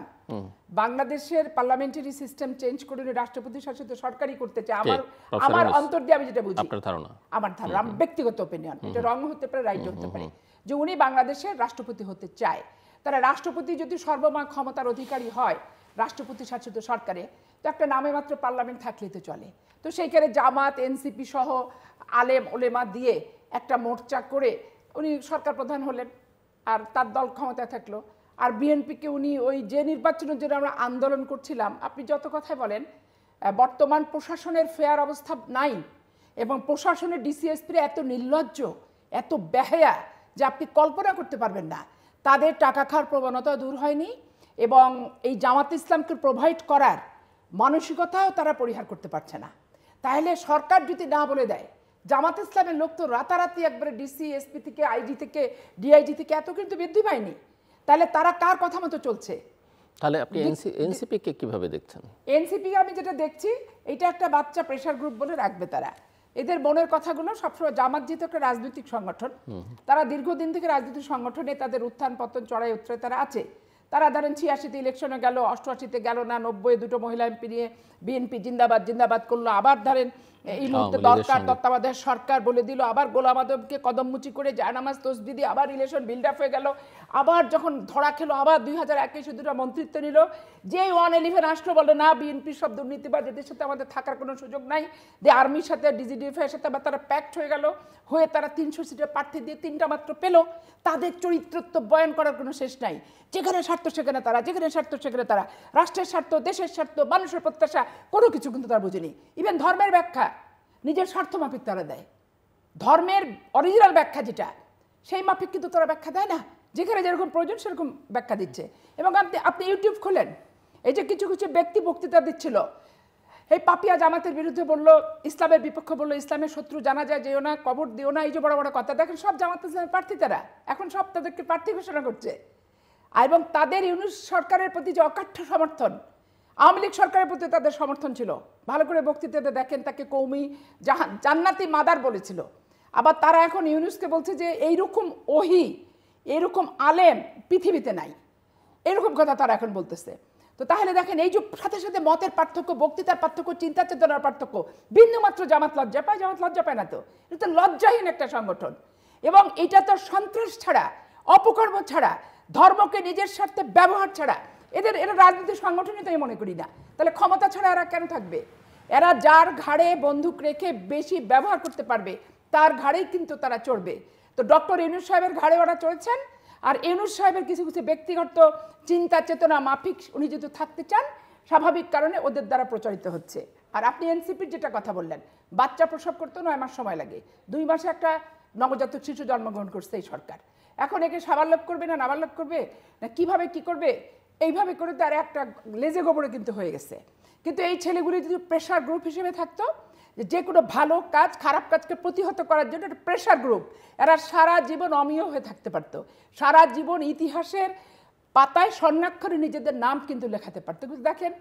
[SPEAKER 2] বাংলাদেশের পার্লামেন্টারি সিস্টেম চেঞ্জ করে উনি রাষ্ট্রপতি শাসিত সরকারই করতে চায়। আমার অন্তর দিয়ে আমি যেটা বুঝি, আমার ধারণা, আমার ব্যক্তিগত ওপিনিয়ন, এটা রং হতে পারে, রাইট হতে পারে, যে উনি বাংলাদেশের রাষ্ট্রপতি হতে চায়। তারা রাষ্ট্রপতি যদি সর্বময় ক্ষমতার অধিকারী হয় রাষ্ট্রপতি শাসিত সরকারে, তো একটা নামে মাত্র পার্লামেন্ট থাকলেই তো চলে। তো সেইখানে জামাত, এনসিপি সহ আলেম ওলেমা দিয়ে একটা মোর্চা করে উনি সরকার প্রধান হলেন, আর তার দল ক্ষমতায় থাকলো। আর বিএনপিকে উনি ওই যে নির্বাচনের জন্য আমরা আন্দোলন করছিলাম, আপনি যত কথাই বলেন, বর্তমান প্রশাসনের ফেয়ার অবস্থা নাই, এবং প্রশাসনের ডিসিএসপি এত নির্লজ্জ, এত বেহায়া যে আপনি কল্পনা করতে পারবেন না। তাদের টাকা খাওয়ার প্রবণতা দূর হয়নি, এবং এই জামাত ইসলামকে প্রোভাইড করার মানসিকতাও তারা পরিহার করতে পারছে না। তাহলে সরকার যদি না বলে দেয়, জামাত ইসলামের লোক তো রাতারাতি একবারে ডিসি, এসপি থেকে, আইজি থেকে, ডিআইজি থেকে এত কিন্তু বৃদ্ধি পায়নি, তাহলে তারা কার কথা মতো চলছে?
[SPEAKER 1] তাহলে আপনি এনসিপি কে কিভাবে দেখছেন?
[SPEAKER 2] এনসিপি আমি যেটা দেখছি, এটা একটা বাচ্চা প্রেশার গ্রুপ বলে রাখবে তারা। এদের মনের কথাগুলো সবসময়, জামাত যেহেতু একটা রাজনৈতিক সংগঠন, তারা দীর্ঘদিন থেকে রাজনৈতিক সংগঠনে তাদের উত্থান পতন, চড়াই উত্তরে তারা আছে। তারা ধরেন 86-তে ইলেকশনে গেল, 88-তে গেল না, 90-এ 2টো মহিলা এমপি নিয়ে বিএনপি জিন্দাবাদ জিন্দাবাদ করলো, আবার ধরেন এই মুহূর্তে দরকার তত্ত্বাবধায়ক সরকার বলে দিল, আবার গোলাম আদমকে কদমমুচি করে জায়নামাজ তসবিহ দিয়ে আবার রিলেশন বিল্ড আপ হয়ে গেল, আবার যখন ধরা খেলো আবার 2021 দুটো মন্ত্রিত্ব নিল, যে 111 আসলো বলে না বিএনপি সব দুর্নীতিবাজ, এদের সাথে আমাদের থাকার কোনো সুযোগ নাই, যে আর্মির সাথে ডিজিডিএফের সাথে আবার তারা প্যাক্ট হয়ে গেল, হয়ে তারা 300 সিটের প্রার্থী দিয়ে 3টা মাত্র পেল। তাদের চরিত্রত্ব বয়ান করার কোনো শেষ নাই, যেখানে স্বার্থ সেখানে তারা, যেখানে স্বার্থ সেখানে তারা, রাষ্ট্রের স্বার্থ, দেশের স্বার্থ, মানুষের প্রত্যাশা কোনো কিছু কিন্তু তারা বুঝেনি। ইভেন ধর্মের ব্যাখ্যা নিজের স্বার্থ মাফিক তারা দেয়, ধর্মের অরিজিনাল ব্যাখ্যা যেটা সেই মাফিক কিন্তু তারা ব্যাখ্যা দেয় না, যেখানে যেরকম প্রয়োজন সেরকম ব্যাখ্যা দিচ্ছে। এবং আপনি ইউটিউব খোলেন, এই যে কিছু কিছু ব্যক্তি বক্তৃতা দিচ্ছিল, এই পাপিয়া জামাতের বিরুদ্ধে বললো, ইসলামের বিপক্ষে বললো, ইসলামের শত্রু জানা যায় যেও না, কবর দিও না, এই যে বড় বড় কথা। দেখেন সব জামাত ইসলামের প্রার্থী, তারা এখন সব তাদেরকে প্রার্থী ঘোষণা করছে। এবং তাদের ইউনূস সরকারের প্রতি যে অকাঠ্য সমর্থন, আওয়ামী লীগ সরকারের প্রতি তাদের সমর্থন ছিল, ভালো করে বক্তৃতাতে দেখেন, তাকে কৌমি জান্নাতি মাদার বলেছিল। আবার তারা এখন ইউনূসকে বলছে যে এইরকম ওহি, এইরকম আলেম পৃথিবীতে নাই, এরকম কথা তারা এখন বলতেছে। তো তাহলে দেখেন এই যে সাথে সাথে মতের পার্থক্য, বক্তৃতার পার্থক্য, চিন্তা চেতনার পার্থক্য, বিন্দুমাত্র জামাত লজ্জা পায়? জামাত লজ্জা পায় না তো, এটা তো লজ্জাহীন একটা সংগঠন। এবং এটা তো সন্ত্রাস ছাড়া, অপকর্ম ছাড়া, ধর্মকে নিজের স্বার্থে ব্যবহার ছাড়া এরা রাজনৈতিক সংগঠনই তো আমি মনে করি না। তাহলে ক্ষমতা ছাড়া এরা কেন থাকবে? এরা যার ঘাড়ে বন্দুক রেখে বেশি ব্যবহার করতে পারবে তার ঘাড়েই কিন্তু তারা চড়বে। তো ডক্টর ইউনূস সাহেবের ঘাড়ে ওরা চড়েছেন, আর ইউনূস সাহেবের কিছু কিছু ব্যক্তিগত চিন্তা চেতনা মাফিক উনি যদি থাকতে চান, স্বাভাবিক কারণে ওদের দ্বারা প্রচারিত হচ্ছে। আর আপনি এনসিপির যেটা কথা বললেন, বাচ্চা প্রসব করতে 9 মাস সময় লাগে, 2 মাসে একটা নবজাতক শিশু জন্মগ্রহণ করছে এই সরকার। এখন একে সাবালক করবে না নাবালক করবে না কিভাবে কি করবে, এইভাবে করে তার একটা লেজে গোবরে কিন্তু হয়ে গেছে। কিন্তু এই ছেলেগুলি যদি প্রেশার গ্রুপ হিসেবে থাকতো, যে কোনো ভালো কাজ খারাপ কাজকে প্রতিহত করার জন্য একটা প্রেশার গ্রুপ, এরা সারা জীবন অমীয় হয়ে থাকতে পারতো, সারা জীবন ইতিহাসের পাতায় স্বর্ণাক্ষরে নিজেদের নাম কিন্তু লেখাতে পারতো। কিন্তু দেখেন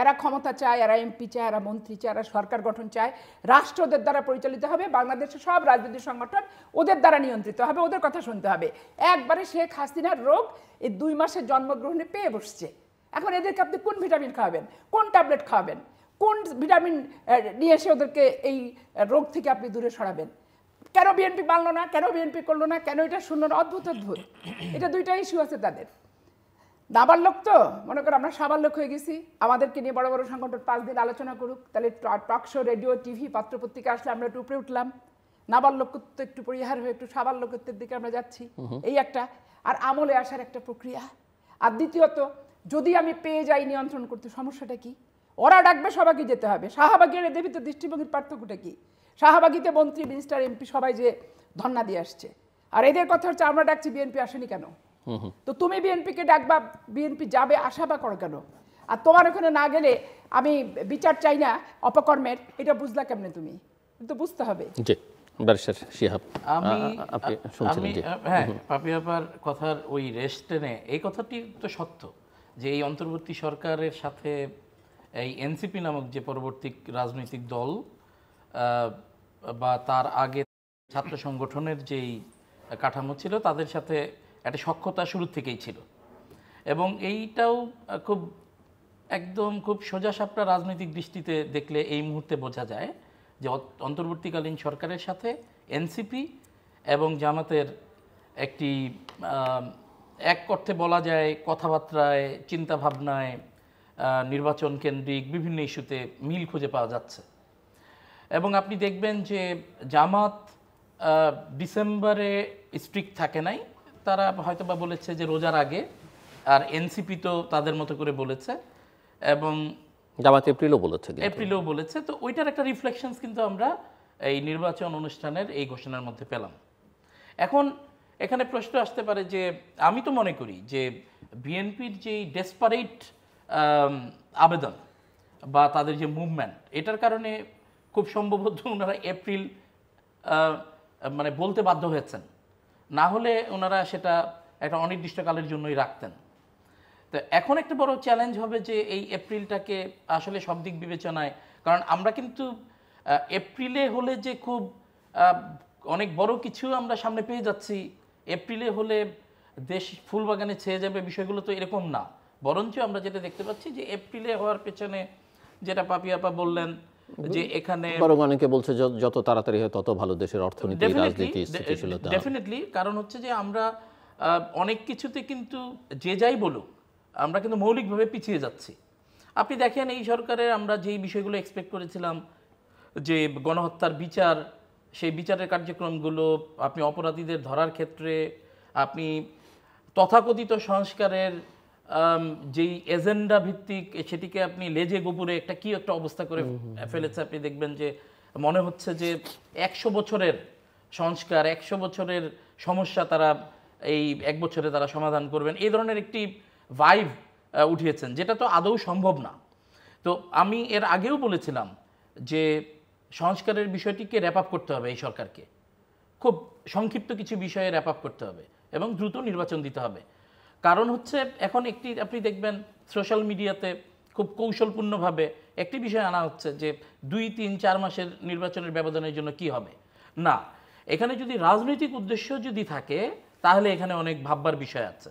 [SPEAKER 2] এরা ক্ষমতা চায়, এরা এমপি চায়, এরা মন্ত্রী চায়, এরা সরকার গঠন চায়, রাষ্ট্র ওদের দ্বারা পরিচালিত হবে, বাংলাদেশের সব রাজনৈতিক সংগঠন ওদের দ্বারা নিয়ন্ত্রিত হবে, ওদের কথা শুনতে হবে। একবারে শেখ হাসিনার রোগ এই 2 মাসের জন্মগ্রহণে পেয়ে বসছে। এখন এদেরকে আপনি কোন ভিটামিন খাওয়াবেন, কোন ট্যাবলেট খাওয়াবেন, কোন ভিটামিন নিয়ে এসে ওদেরকে এই রোগ থেকে আপনি দূরে সরাবেন? কেন বিএনপি মানলো না, কেন বিএনপি করলো না, কেন এটা শূন্য না? অদ্ভুত অদ্ভুত, এটা 2টা ইস্যু আছে তাদের। নাবালক তো মনে করো আমরা সাবালক হয়ে গেছি, আমাদেরকে নিয়ে বড় বড় সংগঠন 5 দিন আলোচনা করুক, তাহলে টক শো, রেডিও, টিভি, পত্রপত্রিকা আসলে আমরা একটু উপরে উঠলাম, নাবালকত্ব একটু পরিহার হয়ে একটু সাবালকত্বের দিকে আমরা যাচ্ছি, এই একটা। আর আমলে আসার একটা প্রক্রিয়া। আর দ্বিতীয়ত যদি আমি পেয়ে যাই নিয়ন্ত্রণ করতে, সমস্যাটা কি? ওরা ডাকবে সবাইকে যেতে হবে। শাহবাগী আর এদের ভিতরে দৃষ্টিভঙ্গির পার্থক্যটা কি? শাহবাগীতে মন্ত্রী, মিনিস্টার, এমপি সবাই যে ধর্ণা দিয়ে আসছে, আর এদের কথা হচ্ছে আমরা ডাকছি, বিএনপি আসেনি কেন? তো তুমি বিএনপিকে ডাকবা, বিএনপি যাবে, আশা বা করো কেন? আর তোমার ওখানে না গেলে আমি বিচার চাই না অপকর্মের, এটা বুঝলা কেমনে তুমি? তো বুঝতে হবে।
[SPEAKER 1] জি ব্যারিস্টার শিহাব,
[SPEAKER 3] হ্যাঁ, পাপিয়াপার কথার ওই রেস্ট টেনে এই কথাটি তো সত্য যে এই অন্তর্বর্তী সরকারের সাথে এই এনসিপি নামক যে পরবর্তী রাজনৈতিক দল বা তার আগে ছাত্র সংগঠনের যেই কাঠামো ছিল, তাদের সাথে একটা সখ্যতা শুরু থেকেই ছিল। এবং এইটাও খুব সোজাসাপটা রাজনৈতিক দৃষ্টিতে দেখলে এই মুহূর্তে বোঝা যায় যে অন্তর্বর্তীকালীন সরকারের সাথে এনসিপি এবং জামাতের একটি এক অর্থে বলা যায় কথাবার্তায়, চিন্তাভাবনায়, নির্বাচন কেন্দ্রিক বিভিন্ন ইস্যুতে মিল খুঁজে পাওয়া যাচ্ছে। এবং আপনি দেখবেন যে জামাত ডিসেম্বরে স্ট্রিক্ট থাকে নাই, তারা হয়তো বা বলেছে যে রোজার আগে, আর এনসিপি তো তাদের মতো করে বলেছে, এবং
[SPEAKER 1] জামাত এপ্রিলেও বলেছে। তো ওইটার একটা রিফ্লেকশনস কিন্তু আমরা এই নির্বাচন অনুষ্ঠানের এই ঘোষণার মধ্যে পেলাম।
[SPEAKER 3] এখন এখানে প্রশ্ন আসতে পারে যে আমি তো মনে করি যে বিএনপির যে ডেসপারেট আবেদন বা তাদের যে মুভমেন্ট, এটার কারণে খুব সম্ভবত ওনারা এপ্রিল মানে বলতে বাধ্য হয়েছেন, না হলে ওনারা সেটা একটা অনির্দিষ্টকালের জন্যই রাখতেন। তো এখন একটা বড় চ্যালেঞ্জ হবে যে এই এপ্রিলটাকে আসলে সব দিক বিবেচনায়, কারণ আমরা কিন্তু এপ্রিলে হলে যে খুব অনেক বড় কিছু আমরা সামনে পেয়ে যাচ্ছি, এপ্রিলে হলে দেশ ফুলবাগানে ছেয়ে যাবে, বিষয়গুলো তো এরকম না। বরঞ্চ আমরা যেটা দেখতে পাচ্ছি যে এপ্রিলে হওয়ার পেছনে যেটা পাপিয়াপা বললেন যে এখানে
[SPEAKER 1] বরং অনেকে বলছে যত তাড়াতাড়ি হয় তত ভালো, দেশের অর্থনীতি রাজনীতি স্থিতিশীলতা।
[SPEAKER 3] ডেফিনেটলি, কারণ হচ্ছে যে আমরা অনেক কিছুতে কিন্তু যে যাই বলুক আমরা কিন্তু মৌলিকভাবে পিছিয়ে যাচ্ছি। আপনি দেখেন এই সরকারের আমরা যেই বিষয়গুলো এক্সপেক্ট করেছিলাম, যে গণহত্যার বিচার, সেই বিচারের কার্যক্রমগুলো, আপনি অপরাধীদের ধরার ক্ষেত্রে, আপনি তথাকথিত সংস্কারের যেই এজেন্ডা ভিত্তিক সেটিকে আপনি লেজে গোপুরে একটা কি একটা অবস্থা করে ফেলেছে। আপনি দেখবেন যে মনে হচ্ছে যে 100 বছরের সংস্কার, 100 বছরের সমস্যা তারা এই 1 বছরে তারা সমাধান করবেন, এই ধরনের একটি ভাইব উঠিয়েছেন, যেটা তো আদৌ সম্ভব না। তো আমি এর আগেও বলেছিলাম যে সংস্কারের বিষয়টিকে র্যাপ আপ করতে হবে, এই সরকারকে খুব সংক্ষিপ্ত কিছু বিষয়ে র্যাপ আপ করতে হবে এবং দ্রুত নির্বাচন দিতে হবে। কারণ হচ্ছে এখন একটি আপনি দেখবেন সোশ্যাল মিডিয়াতে খুব কৌশলপূর্ণভাবে একটি বিষয় আনা হচ্ছে যে 2-3-4 মাসের নির্বাচনের ব্যবধানের জন্য কি হবে না। এখানে যদি রাজনৈতিক উদ্দেশ্য যদি থাকে তাহলে এখানে অনেক ভাববার বিষয় আছে।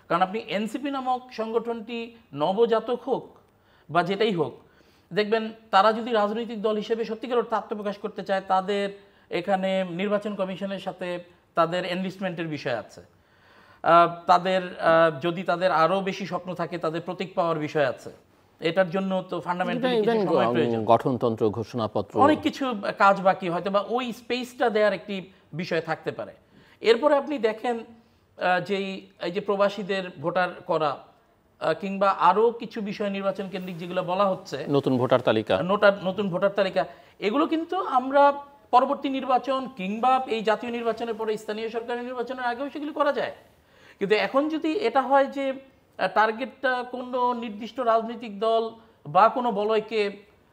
[SPEAKER 3] কারণ আপনি এনসিপি নামক সংগঠনটি নবজাতক হোক বা যেটাই হোক, দেখবেন তারা যদি রাজনৈতিক দল হিসেবে সত্যিকার অর্থে আত্মপ্রকাশ করতে চায়, তাদের এখানে নির্বাচন কমিশনের সাথে তাদের এনলিস্টমেন্টের বিষয় আছে, তাদের যদি তাদের আরও বেশি স্বপ্ন থাকে তাদের প্রতীক পাওয়ার বিষয় আছে। এটার জন্য তো ফান্ডামেন্টালি কিছু সময় প্রয়োজন,
[SPEAKER 1] গঠনতন্ত্র, ঘোষণাপত্র,
[SPEAKER 3] অনেক কিছু কাজ বাকি, হয়তো বা ওই স্পেসটা দেওয়ার একটি বিষয় থাকতে পারে। এরপরে আপনি দেখেন এই যে প্রবাসীদের ভোটার করা কিংবা আরও কিছু বিষয় নির্বাচন কেন্দ্রিক যেগুলো বলা হচ্ছে,
[SPEAKER 1] নতুন ভোটার তালিকা,
[SPEAKER 3] নতুন ভোটার তালিকা, এগুলো কিন্তু আমরা পরবর্তী নির্বাচন কিংবা এই জাতীয় নির্বাচনের পরে স্থানীয় সরকারের নির্বাচনের আগেও সেগুলি করা যায়। কিন্তু এখন যদি এটা হয় যে টার্গেটটা কোনো নির্দিষ্ট রাজনৈতিক দল বা কোনো বলয়কে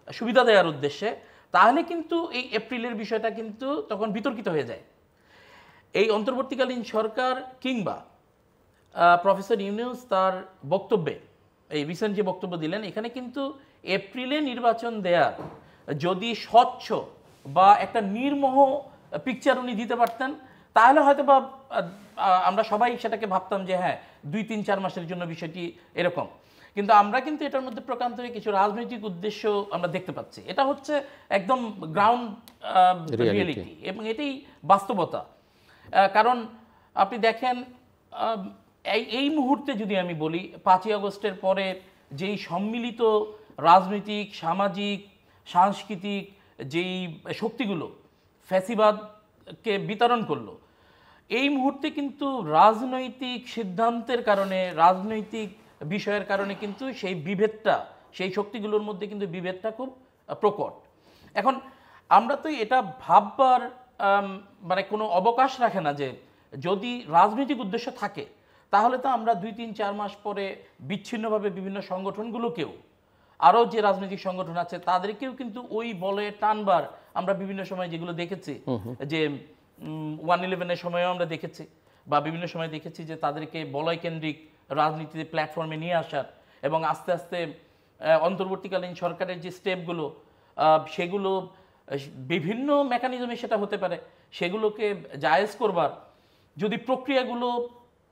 [SPEAKER 3] সুবিধা দেওয়ার উদ্দেশ্যে, তাহলে কিন্তু এই এপ্রিলের বিষয়টা কিন্তু তখন বিতর্কিত হয়ে যায়। এই অন্তর্বর্তীকালীন সরকার কিংবা প্রফেসর ইউনূস তার বক্তব্যে, এই রিসেন্ট যে বক্তব্য দিলেন, এখানে কিন্তু এপ্রিলে নির্বাচন দেয়ার যদি স্বচ্ছ বা একটা নির্মোহ পিকচার উনি দিতে পারতেন, তাহলে হয়তো বা আমরা সবাই সেটাকে ভাবতাম যে হ্যাঁ 2-3-4 মাসের জন্য বিষয়টি এরকম। কিন্তু আমরা কিন্তু এটার মধ্যে প্রকান্তরে কিছু রাজনৈতিক উদ্দেশ্য আমরা দেখতে পাচ্ছি। এটা হচ্ছে একদম গ্রাউন্ড রিয়েলিটি এবং এটাই বাস্তবতা। কারণ আপনি দেখেন এই মুহূর্তে যদি আমি বলি, 5ই আগস্টের পরে যেই সম্মিলিত রাজনৈতিক, সামাজিক, সাংস্কৃতিক যেই শক্তিগুলো ফ্যাসিবাদকে বিতরণ করলো, এই মুহূর্তে কিন্তু রাজনৈতিক সিদ্ধান্তের কারণে, রাজনৈতিক বিষয়ের কারণে কিন্তু সেই বিভেদটা, সেই শক্তিগুলোর মধ্যে কিন্তু বিভেদটা খুব প্রকট। এখন আমরা তো এটা ভাববার মানে কোনো অবকাশ রাখে না যে যদি রাজনৈতিক উদ্দেশ্য থাকে তাহলে তো আমরা 2-3-4 মাস পরে বিচ্ছিন্নভাবে বিভিন্ন সংগঠনগুলোকেও, আরও যে রাজনৈতিক সংগঠন আছে তাদেরকেও কিন্তু ওই বলে টানবার আমরা বিভিন্ন সময় যেগুলো দেখেছি, যে 1/11-এর সময়ও আমরা দেখেছি বা বিভিন্ন সময় দেখেছি যে তাদেরকে বলয় কেন্দ্রিক রাজনীতিতে প্ল্যাটফর্মে নিয়ে আসার এবং আস্তে আস্তে অন্তর্বর্তীকালীন সরকারের যে স্টেপগুলো, সেগুলো বিভিন্ন মেকানিজমে সেটা হতে পারে, সেগুলোকে জায়েজ করবার যদি প্রক্রিয়াগুলো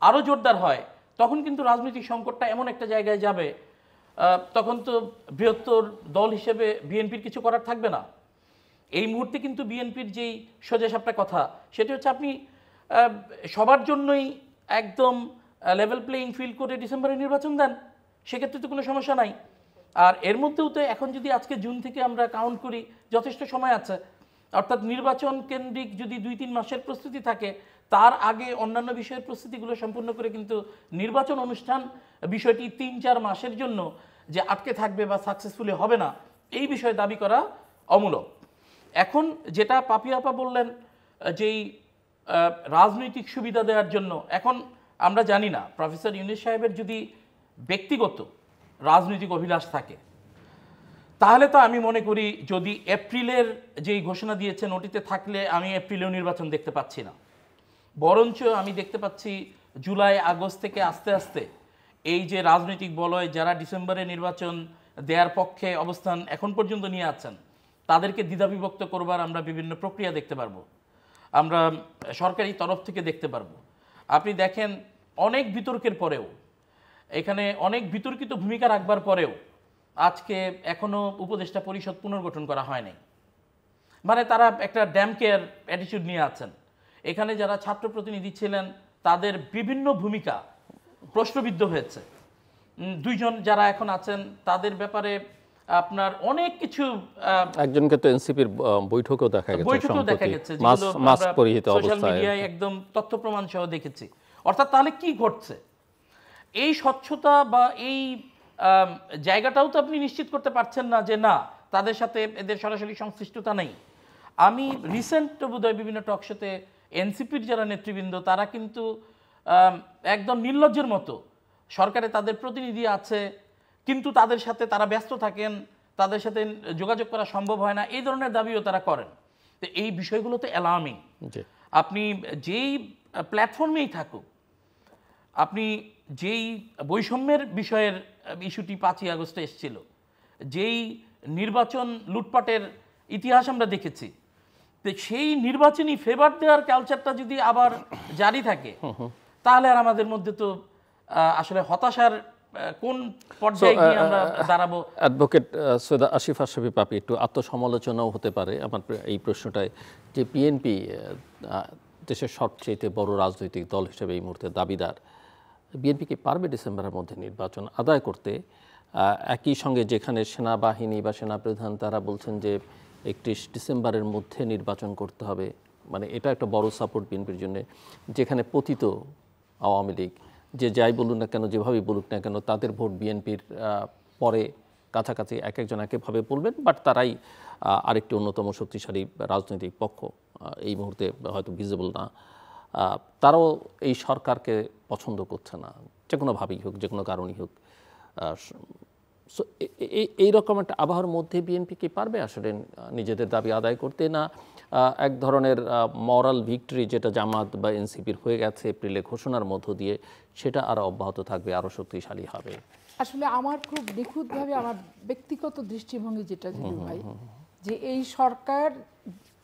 [SPEAKER 3] আরও জোরদার হয়, তখন কিন্তু রাজনৈতিক সংকটটা এমন একটা জায়গায় যাবে, তখন তো বৃহত্তর দল হিসেবে বিএনপির কিছু করার থাকবে না। এই মুহূর্তে কিন্তু বিএনপির যেই সোজাসাপটা কথা, সেটি হচ্ছে আপনি সবার জন্যই একদম লেভেল প্লেইং ফিল্ড করে ডিসেম্বরে নির্বাচন দেন, সেক্ষেত্রে তো কোনো সমস্যা নাই। আর এর মধ্যেও তো এখন যদি আজকে জুন থেকে আমরা কাউন্ট করি, যথেষ্ট সময় আছে। অর্থাৎ নির্বাচন কেন্দ্রিক যদি 2-3 মাসের প্রস্তুতি থাকে, তার আগে অন্যান্য বিষয়ের প্রস্তুতিগুলো সম্পূর্ণ করে কিন্তু নির্বাচন অনুষ্ঠান বিষয়টি 3-4 মাসের জন্য যে আটকে থাকবে বা সাকসেসফুলি হবে না, এই বিষয়ে দাবি করা অমূলক। এখন যেটা পাপিয়া আপা বললেন, যেই রাজনৈতিক সুবিধা দেওয়ার জন্য, এখন আমরা জানি না প্রফেসর ইউনূস সাহেবের যদি ব্যক্তিগত রাজনৈতিক অভিলাষ থাকে, তাহলে তো আমি মনে করি যদি এপ্রিলের যেই ঘোষণা দিয়েছেন ওটিতে থাকলে আমি এপ্রিলেও নির্বাচন দেখতে পাচ্ছি না, বরঞ্চ আমি দেখতে পাচ্ছি জুলাই আগস্ট থেকে আস্তে আস্তে এই যে রাজনৈতিক বলয় যারা ডিসেম্বরে নির্বাচন দেওয়ার পক্ষে অবস্থান এখন পর্যন্ত নিয়ে আছেন, তাদেরকে দ্বিধাবিভক্ত করবার আমরা বিভিন্ন প্রক্রিয়া দেখতে পারবো, আমরা সরকারি তরফ থেকে দেখতে পারবো। আপনি দেখেন অনেক বিতর্কের পরেও, এখানে অনেক বিতর্কিত ভূমিকা রাখবার পরেও আজকে এখনো উপদেষ্টা পরিষদ পুনর্গঠন করা হয়নি, মানে তারা একটা ড্যাম কেয়ার অ্যাটিটিউড নিয়ে আছেন। এখানে যারা ছাত্র প্রতিনিধি ছিলেন তাদের বিভিন্ন ভূমিকা প্রশ্নবিদ্ধ হয়েছে। দুইজন যারা এখন আছেন তাদের ব্যাপারে আপনার অনেক কিছু,
[SPEAKER 1] একজনকে তো এনসিপির বৈঠকেও দেখা গেছে, মাস্ক পরিহিত
[SPEAKER 3] সোশ্যাল মিডিয়ায় একদম তথ্য প্রমাণ সহ দেখেছি। অর্থাৎ তাহলে কি ঘটছে? এই স্বচ্ছতা বা এই জায়গাটাও তো আপনি নিশ্চিত করতে পারছেন না যে না তাদের সাথে এদের সরাসরি সংশ্লিষ্টতা নেই। আমি রিসেন্ট বোধহয় বিভিন্ন টক শোতে এনসিপির যারা নেতৃবৃন্দ তারা কিন্তু একদম নির্লজ্জের মতো সরকারে তাদের প্রতিনিধি আছে কিন্তু তাদের সাথে তারা ব্যস্ত থাকেন, তাদের সাথে যোগাযোগ করা সম্ভব হয় না, এই ধরনের দাবিও তারা করেন। তো এই বিষয়গুলো তো অ্যালার্মিং। আপনি যেই প্ল্যাটফর্মেই থাকুক, আপনি যেই বৈষম্যের বিষয়ের ইস্যুটি 5ই আগস্টে এসেছিল, যেই নির্বাচন লুটপাটের ইতিহাস আমরা দেখেছি, তো সেই নির্বাচনী ফেভার দেওয়ার কালচারটা যদি আবার জারি থাকে তাহলে আর আমাদের মধ্যে তো আসলে হতাশার কোন পর্যায়ে গিয়ে আমরা দাঁড়াবো।
[SPEAKER 1] অ্যাডভোকেট সৈয়দ আসিফ আশরাফি পাপি, একটু আত্মসমালোচনাও হতে পারে আমার এই প্রশ্নটায়, যে বিএনপি দেশের সবচেয়ে বড় রাজনৈতিক দল হিসেবে এই মুহূর্তে দাবিদার, বিএনপি কি পারবে ডিসেম্বরের মধ্যে নির্বাচন আদায় করতে? একই সঙ্গে যেখানে সেনাবাহিনী বা সেনাপ্রধান তারা বলছেন যে 31 ডিসেম্বরের মধ্যে নির্বাচন করতে হবে, মানে এটা একটা বড় সাপোর্ট বিএনপির জন্য, যেখানে পতিত আওয়ামী লীগ যে যাই বলুন না কেন, যেভাবেই বলুক না কেন, তাদের ভোট বিএনপির পরে কাছাকাছি এক একজন একভাবে বলবেন, বাট তারাই আরেকটি অন্যতম শক্তিশালী রাজনৈতিক পক্ষ এই মুহূর্তে হয়তো ভিজিবল না, তারাও এই সরকারকে পছন্দ করছে না, যে কোনোভাবেই হোক, যে কোনো কারণেই হোক। সো এইরকম একটা আবহাওয়ার মধ্যে বিএনপি কি পারবে আসলে নিজেদের দাবি আদায় করতে, না এক ধরনের মরাল ভিক্টরি যেটা জামাত বা এনসিপির হয়ে গেছে এপ্রিলে ঘোষণার মধ্য দিয়ে, সেটা আরও অব্যাহত থাকবে, আরও শক্তিশালী হবে?
[SPEAKER 2] আসলে আমার খুব নিখুঁতভাবে আমার ব্যক্তিগত দৃষ্টিভঙ্গি যেটা জিলু ভাই, যে এই সরকার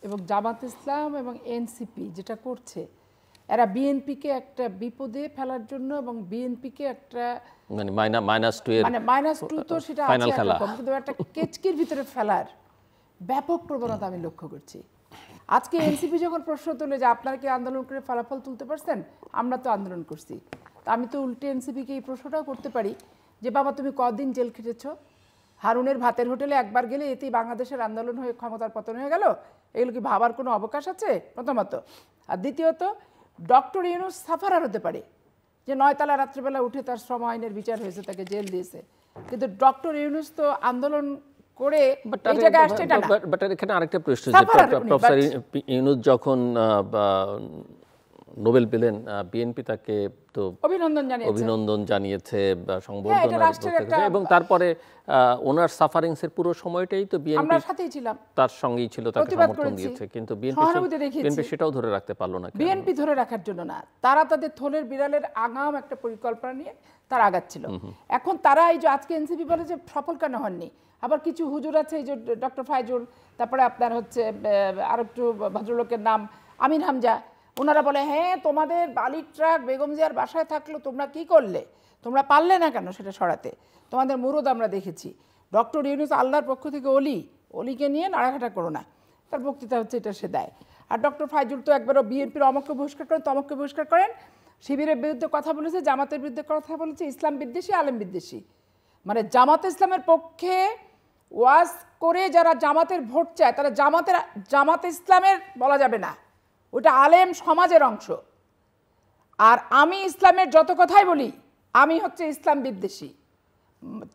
[SPEAKER 2] এবং জামাত ইসলাম এবং এনসিপি যেটা করছে, এরা বিএনপিকে একটা বিপদে ফেলার জন্য এবং বিএনপিকে একটা
[SPEAKER 1] মানে -2
[SPEAKER 2] তো সেটা আছে একরকম, কিন্তু একটা কেচকির ভিতরে ফেলার ব্যাপক প্রবণতা আমি লক্ষ্য করছি। আজকে এনসিপি যখন প্রশ্ন তোলে যে আপনারা কি আন্দোলন করে ফলাফল তুলতে পারছেন, আমরা তো আন্দোলন করছি, তা আমি তো উল্টে এনসিপিকে এই প্রশ্নটাও করতে পারি যে বাবা তুমি কদিন জেল খেটেছ? হারুনের ভাতের হোটেলে একবার গেলে এতেই বাংলাদেশের আন্দোলন হয়ে ক্ষমতার পতন হয়ে গেল? এগুলো কি ভাবার কোনো অবকাশ আছে? প্রথমত। আর দ্বিতীয়ত, ডক্টর ইউনূস সাফারার হতে পারে যে 9 তালা রাত্রিবেলা উঠে তার শ্রম আইনের বিচার হয়েছে, তাকে জেল দিয়েছে, কিন্তু ডক্টর ইউনূস তো আন্দোলন করে এই জায়গায় আসছে না।
[SPEAKER 1] বাট এখানে আরেকটা প্রশ্ন, যে প্রফেসর ইউনূস যখন নোবেল পেলেন, বিএনপি তাকে তো অভিনন্দন জানিয়েছে, সংবর্ধনা, এবং তারপরে ওনার সাফারিংসের পুরো সময়টাই তো বিএনপি তার সঙ্গেই ছিল, তাকে সমর্থন দিয়েছে, কিন্তু বিএনপি সেটাও ধরে রাখতে পারলো না।
[SPEAKER 2] বিএনপি ধরে রাখার জন্য না, তারা তাদের থলের বিড়ালের আগাম একটা পরিকল্পনা নিয়ে তারা আগাচ্ছিল। এখন তারা এই যে আজকে এনসিপি বলে যে সফল কেন হননি, আবার কিছু হুজুর আছে, এই যে ডক্টর ফাইজুল, তারপরে আপনার হচ্ছে আর একটু ভদ্রলোকের নাম আমিন হামজা, ওনারা বলে হ্যাঁ তোমাদের বালির ট্রাক বেগম জিয়ার বাসায় থাকলো, তোমরা কি করলে, তোমরা পারলে না কেন সেটা সরাতে, তোমাদের মুরুদ আমরা দেখেছি। ডক্টর ইউনূস আল্লাহর পক্ষ থেকে অলিকে নিয়ে নাড়াঘাটা করো না, তার বক্তৃতা হচ্ছে এটা সে দেয়। আর ডক্টর ফাইজুল তো একবারও বিএনপির অমককে বহিষ্কার করেন, তমককে বহিষ্কার করেন, শিবিরের বিরুদ্ধে কথা বলেছে, জামাতের বিরুদ্ধে কথা বলেছে, ইসলাম বিদ্বেষী, আলেম বিদ্বেষী, মানে জামাত ইসলামের পক্ষে ওয়াজ করে যারা জামাতের ভোট চায় তারা জামাত ইসলামের বলা যাবে না, ওটা আলেম সমাজের অংশ। আর আমি ইসলামের যত কথাই বলি আমি হচ্ছে ইসলাম বিদ্বেষী।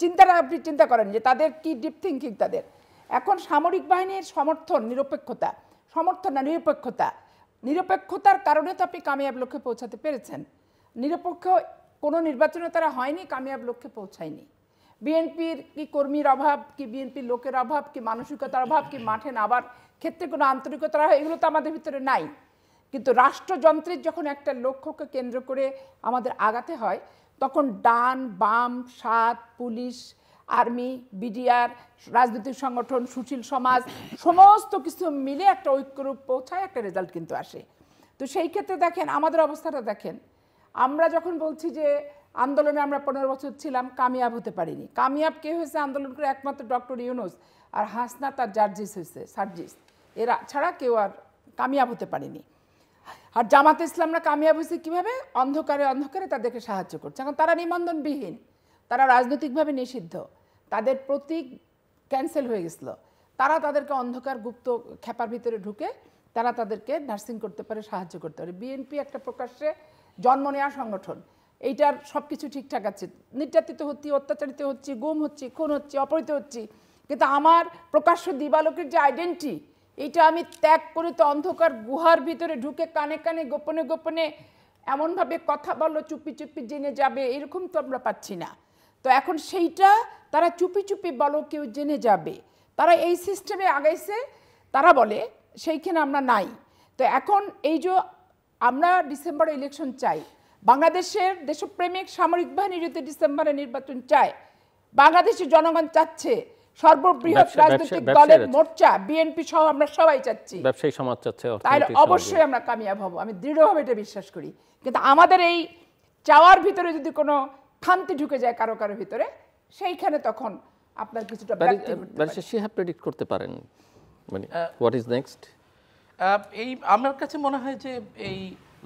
[SPEAKER 2] চিন্তাটা আপনি চিন্তা করেন যে তাদের কি ডিপ থিঙ্কিং তাদের। এখন সামরিক বাহিনীর নিরপেক্ষতার কারণে তো আপনি কামিয়াব লক্ষ্যে পৌঁছাতে পেরেছেন। নিরপেক্ষ কোনো নির্বাচনে তারা হয়নি, কামিয়াব লক্ষ্যে পৌঁছায়নি। বিএনপির কি কর্মীর অভাব, কি বিএনপির লোকের অভাব, কি মানসিকতার অভাব, কি মাঠে নামার ক্ষেত্রে কোনো আন্তরিকতার অভাব, এগুলো তো আমাদের ভিতরে নাই। কিন্তু রাষ্ট্রযন্ত্রের যখন একটা লক্ষ্যকে কেন্দ্র করে আমাদের আগাতে হয়, তখন ডান বাম সাত পুলিশ আর্মি বিডিআর রাজনৈতিক সংগঠন সুশীল সমাজ সমস্ত কিছু মিলে একটা ঐক্যরূপ পৌঁছায়, একটা রেজাল্ট কিন্তু আসে। তো সেই ক্ষেত্রে দেখেন আমাদের অবস্থাটা দেখেন, আমরা যখন বলছি যে আন্দোলনে আমরা 15 বছর ছিলাম, কামিয়াব হতে পারিনি। কামিয়াব কে হয়েছে আন্দোলন করে? একমাত্র ডক্টর ইউনূস আর হাসনাত আর জার্জিস হয়েছে, সার্জিস। এরা ছাড়া কেউ আর কামিয়াব হতে পারেনি। আর জামাতে ইসলামরা কামিয়াব হয়েছে কীভাবে? অন্ধকারে অন্ধকারে তাদেরকে সাহায্য করছে। এখন তারা নিবন্ধনবিহীন, তারা রাজনৈতিকভাবে নিষিদ্ধ, তাদের প্রতীক ক্যান্সেল হয়ে গেছিলো। তারা তাদেরকে অন্ধকার গুপ্ত খেপার ভিতরে ঢুকে তারা তাদেরকে নার্সিং করতে পারে, সাহায্য করতে পারে। বিএনপি একটা প্রকাশ্যে জন্ম নেওয়া সংগঠন, এইটার সব কিছু ঠিকঠাক আছে। নির্যাতিত হচ্ছি, অত্যাচারিত হচ্ছি, গুম হচ্ছি, খুন হচ্ছি, অপহৃত হচ্ছি, কিন্তু আমার প্রকাশ্য দিবালোকের যে আইডেন্টিটি, এইটা আমি ত্যাগ করে তো অন্ধকার গুহার ভিতরে ঢুকে কানে কানে গোপনে গোপনে এমনভাবে কথা বলো চুপি চুপি জেনে যাবে, এরকম তো আমরা পাচ্ছি না। তো এখন সেইটা তারা চুপি চুপি বলো কেউ জেনে যাবে, তারা এই সিস্টেমে আগাইছে। তারা বলে সেইখানে আমরা নাই। তো এখন এই যে আমরা ডিসেম্বরে ইলেকশন চাই, বাংলাদেশের দেশপ্রেমিক সামরিক বাহিনী যদি ডিসেম্বরে নির্বাচন চায়, বাংলাদেশের জনগণ চাচ্ছে, সর্ববৃহৎ রাজনৈতিক দলের মোর্চা বিএনপি সহ আমরা সবাই চাচ্ছি,
[SPEAKER 1] ব্যবসায়ী সমাজ চাচ্ছে,
[SPEAKER 2] তাহলে অবশ্যই আমরা কামিয়াব হব। আমি দৃঢ়ভাবে এটা বিশ্বাস করি। কিন্তু আমাদের এই চাওয়ার ভিতরে যদি কোনো খান্তি ঢুকে যায় কারো কারো ভিতরে, সেইখানে তখন আপনার কিছুটা
[SPEAKER 1] প্রেডিক্ট করতে পারেন মানে হোয়াট ইজ নেক্সট?
[SPEAKER 3] এই আমার কাছে মনে হয় যে এই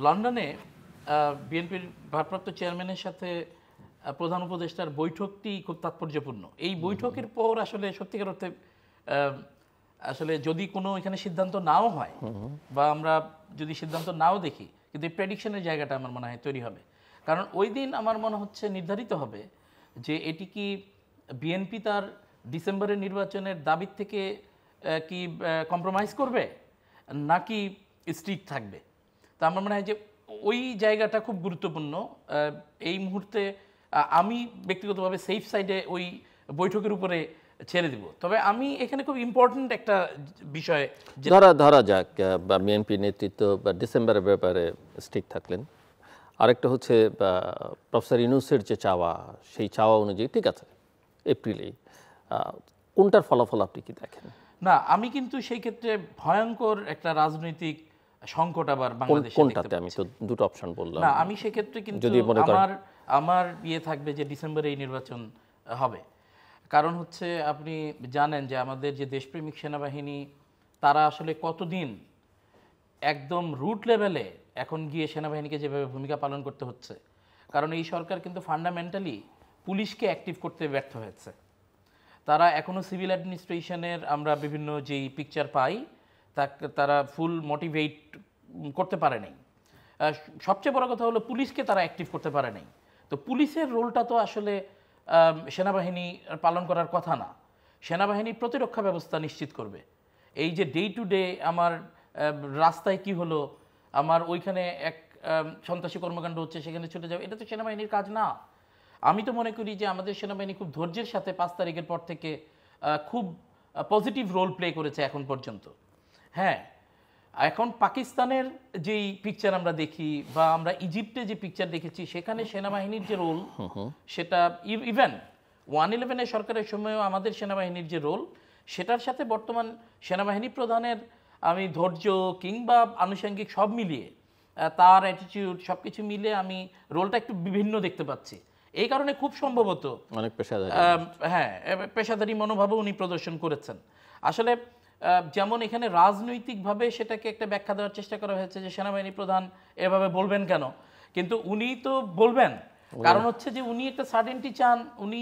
[SPEAKER 3] লন্ডনে বিএনপির ভারপ্রাপ্ত চেয়ারম্যানের সাথে প্রধান উপদেষ্টার বৈঠকটি খুব তাৎপর্যপূর্ণ। এই বৈঠকের পর আসলে সত্যিকার অর্থে আসলে যদি কোনো এখানে সিদ্ধান্ত নাও হয় বা আমরা যদি সিদ্ধান্ত নাও দেখি, কিন্তু এই প্রেডিকশনের জায়গাটা আমার মনে হয় তৈরি হবে। কারণ ওই দিন আমার মনে হচ্ছে নির্ধারিত হবে যে এটি কি বিএনপি তার ডিসেম্বরের নির্বাচনের দাবির থেকে কি কম্প্রোমাইজ করবে নাকি স্ট্রিক্ট থাকবে। তা আমার মনে হয় যে ওই জায়গাটা খুব গুরুত্বপূর্ণ। এই মুহূর্তে আমি ব্যক্তিগতভাবে সেফ সাইডে ওই বৈঠকের উপরে ছেড়ে দিব। তবে আমি এখানে খুব ইম্পর্টেন্ট একটা বিষয়
[SPEAKER 1] ধরা যাক বিএনপি নেতৃত্ব ডিসেম্বরের ব্যাপারে স্ট্রিক্ট থাকলেন, আরেকটা হচ্ছে প্রফেসর ইউনূসের যে চাওয়া, সেই চাওয়া অনুযায়ী ঠিক আছে এপ্রিলেই, কোনটার ফলাফল আপনি কি দেখেন?
[SPEAKER 3] না, আমি কিন্তু সেই ক্ষেত্রে ভয়ঙ্কর একটা রাজনৈতিক সংকট আবার বাংলাদেশে
[SPEAKER 1] কোনটাতে? আমি তো দুটো অপশন বললাম।
[SPEAKER 3] না, আমি সেই ক্ষেত্রে কিন্তু আমার থাকবে যে ডিসেম্বরে এই নির্বাচন হবে। কারণ হচ্ছে আপনি জানেন যে আমাদের যে দেশপ্রেমিক সেনাবাহিনী, তারা আসলে কতদিন একদম রুট লেভেলে এখন গিয়ে সেনাবাহিনীকে যেভাবে ভূমিকা পালন করতে হচ্ছে। কারণ এই সরকার কিন্তু ফান্ডামেন্টালি পুলিশকে অ্যাক্টিভ করতে ব্যর্থ হয়েছে। তারা এখনও সিভিল অ্যাডমিনিস্ট্রেশনের আমরা বিভিন্ন যেই পিকচার পাই তারা ফুল মোটিভেট করতে পারে নাই। সবচেয়ে বড় কথা হলো পুলিশকে তারা অ্যাক্টিভ করতে পারে নাই। তো পুলিশের রোলটা তো আসলে সেনাবাহিনী পালন করার কথা না। সেনাবাহিনী প্রতিরক্ষা ব্যবস্থা নিশ্চিত করবে। এই যে ডে টু ডে আমার রাস্তায় কি হলো, আমার ওইখানে এক সন্ত্রাসী কর্মকাণ্ড হচ্ছে, সেখানে ছুটে যাবে, এটা তো সেনাবাহিনীর কাজ না। আমি তো মনে করি যে আমাদের সেনাবাহিনী খুব ধৈর্যের সাথে 5 তারিখের পর থেকে খুব পজিটিভ রোল প্লে করেছে এখন পর্যন্ত। হ্যাঁ, এখন পাকিস্তানের যেই পিকচার আমরা দেখি বা আমরা ইজিপ্টে যে পিকচার দেখেছি, সেখানে সেনাবাহিনীর যে রোল, সেটা ইভেন 1/11 সরকারের সময়ও আমাদের সেনাবাহিনীর যে রোল, সেটার সাথে বর্তমান সেনাবাহিনী প্রধানের আমি ধৈর্য কিংবা আনুষঙ্গিক সব মিলিয়ে তার অ্যাটিটিউড সব কিছু মিলে আমি রোলটা একটু বিভিন্ন দেখতে পাচ্ছি। এই কারণে খুব সম্ভবত
[SPEAKER 1] অনেক
[SPEAKER 3] পেশাদারি মনোভাবও উনি প্রদর্শন করেছেন। আসলে যেমন এখানে রাজনৈতিকভাবে সেটাকে একটা ব্যাখ্যা দেওয়ার চেষ্টা করা হয়েছে যে সেনাবাহিনী প্রধান এভাবে বলবেন কেন, কিন্তু উনি তো বলবেন। কারণ হচ্ছে যে উনি একটা সার্টেনটি চান, উনি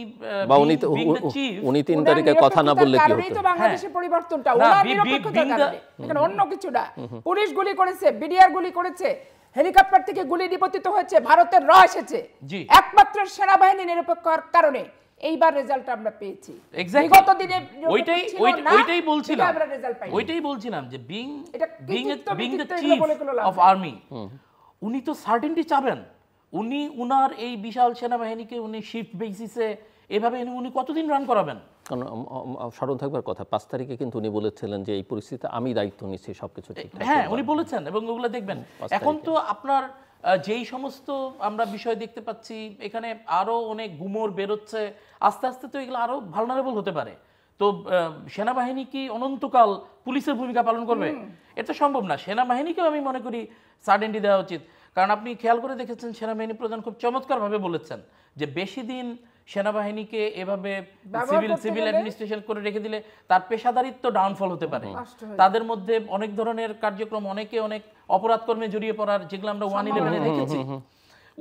[SPEAKER 1] 3 তারিখে কথা না বললে কি হতো?
[SPEAKER 2] বাংলাদেশের পরিবর্তনটা ওনার নিরপেক্ষতার কারণে, এখানে অন্য কিছু না। পুলিশ গুলি করেছে, বিডিআর গুলি করেছে, হেলিকপ্টার থেকে গুলি নিপতিত হয়েছে, ভারতের র এসেছে, একমাত্র সেনাবাহিনী নিরপেক্ষতার কারণে এইবার রেজাল্ট আমরা পেয়েছি। বিগত দিনে
[SPEAKER 3] ওইটাই বলছিলাম যে being the chief of army, উনি তো সার্টেনটি চাবেন। উনি উনার এই বিশাল সেনাবাহিনীকে উনি শিফট বেসিসে এভাবে উনি কতদিন রান করাবেন?
[SPEAKER 1] কারণ স্মরণ থাকবার কথা 5 তারিখে কিন্তু উনি বলেছিলেন যে এই পরিস্থিতিতে আমি দায়িত্ব নিচ্ছি সবকিছু ঠিকঠাক।
[SPEAKER 3] হ্যাঁ, উনি বলেছেন এবং ওগুলো দেখবেন। এখন তো আপনার যেই সমস্ত আমরা বিষয় দেখতে পাচ্ছি, এখানে আরো অনেক গুমর বেরোচ্ছে, আস্তে আস্তে তো এগুলো আরো ভালনারেবল হতে পারে। তো সেনাবাহিনী কি অনন্তকাল পুলিশের ভূমিকা পালন করবে? এটা সম্ভব না। সেনাবাহিনীকেও আমি মনে করি সার্টেনটি দেওয়া উচিত। কারণ আপনি খেয়াল করে দেখেছেন সেনাবাহিনী প্রধান খুব চমৎকারভাবে বলেছেন যে বেশি দিন সেনাবাহিনীকে এভাবে সিভিল অ্যাডমিনিস্ট্রেশন করে রেখে দিলে তার পেশাদারিত্ব ডাউনফল হতে পারে, তাদের মধ্যে অনেক ধরনের কার্যক্রম, অনেকে অনেক অপরাধ কর্মে জড়িয়ে পড়ার, যেগুলো আমরা 1/11 দেখেছি।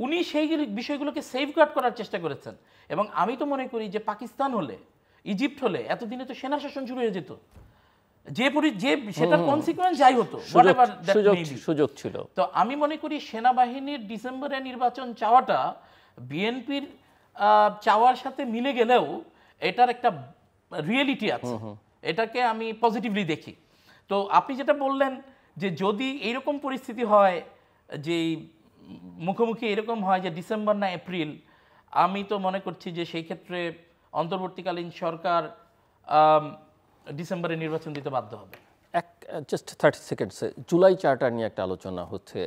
[SPEAKER 3] উনি সেই বিষয়গুলোকে সেফগার্ড করার চেষ্টা করেছেন। এবং আমি তো মনে করি যে পাকিস্তান হলে, ইজিপ্ট হলে এতদিনে তো সেনা শাসন শুরু হয়ে যেত, যে সেটার কনসিকুয়েন্স যাই হতো,
[SPEAKER 1] সুযোগ ছিল।
[SPEAKER 3] তো আমি মনে করি সেনাবাহিনীর ডিসেম্বরে নির্বাচন চাওয়াটা বিএনপির চাওয়ার সাথে মিলে গেলেও এটার একটা রিয়েলিটি আছে, এটাকে আমি পজিটিভলি দেখি। তো আপনি যেটা বললেন যে যদি এইরকম পরিস্থিতি হয়, যে মুখোমুখি এরকম হয় যে ডিসেম্বর না এপ্রিল, আমি তো মনে করছি যে সেই ক্ষেত্রে অন্তর্বর্তীকালীন সরকার ডিসেম্বরে নির্বাচন দিতে বাধ্য হবে।
[SPEAKER 1] জাস্ট 30 সেকেন্ডসে জুলাই চার্টার নিয়ে একটা আলোচনা হচ্ছে,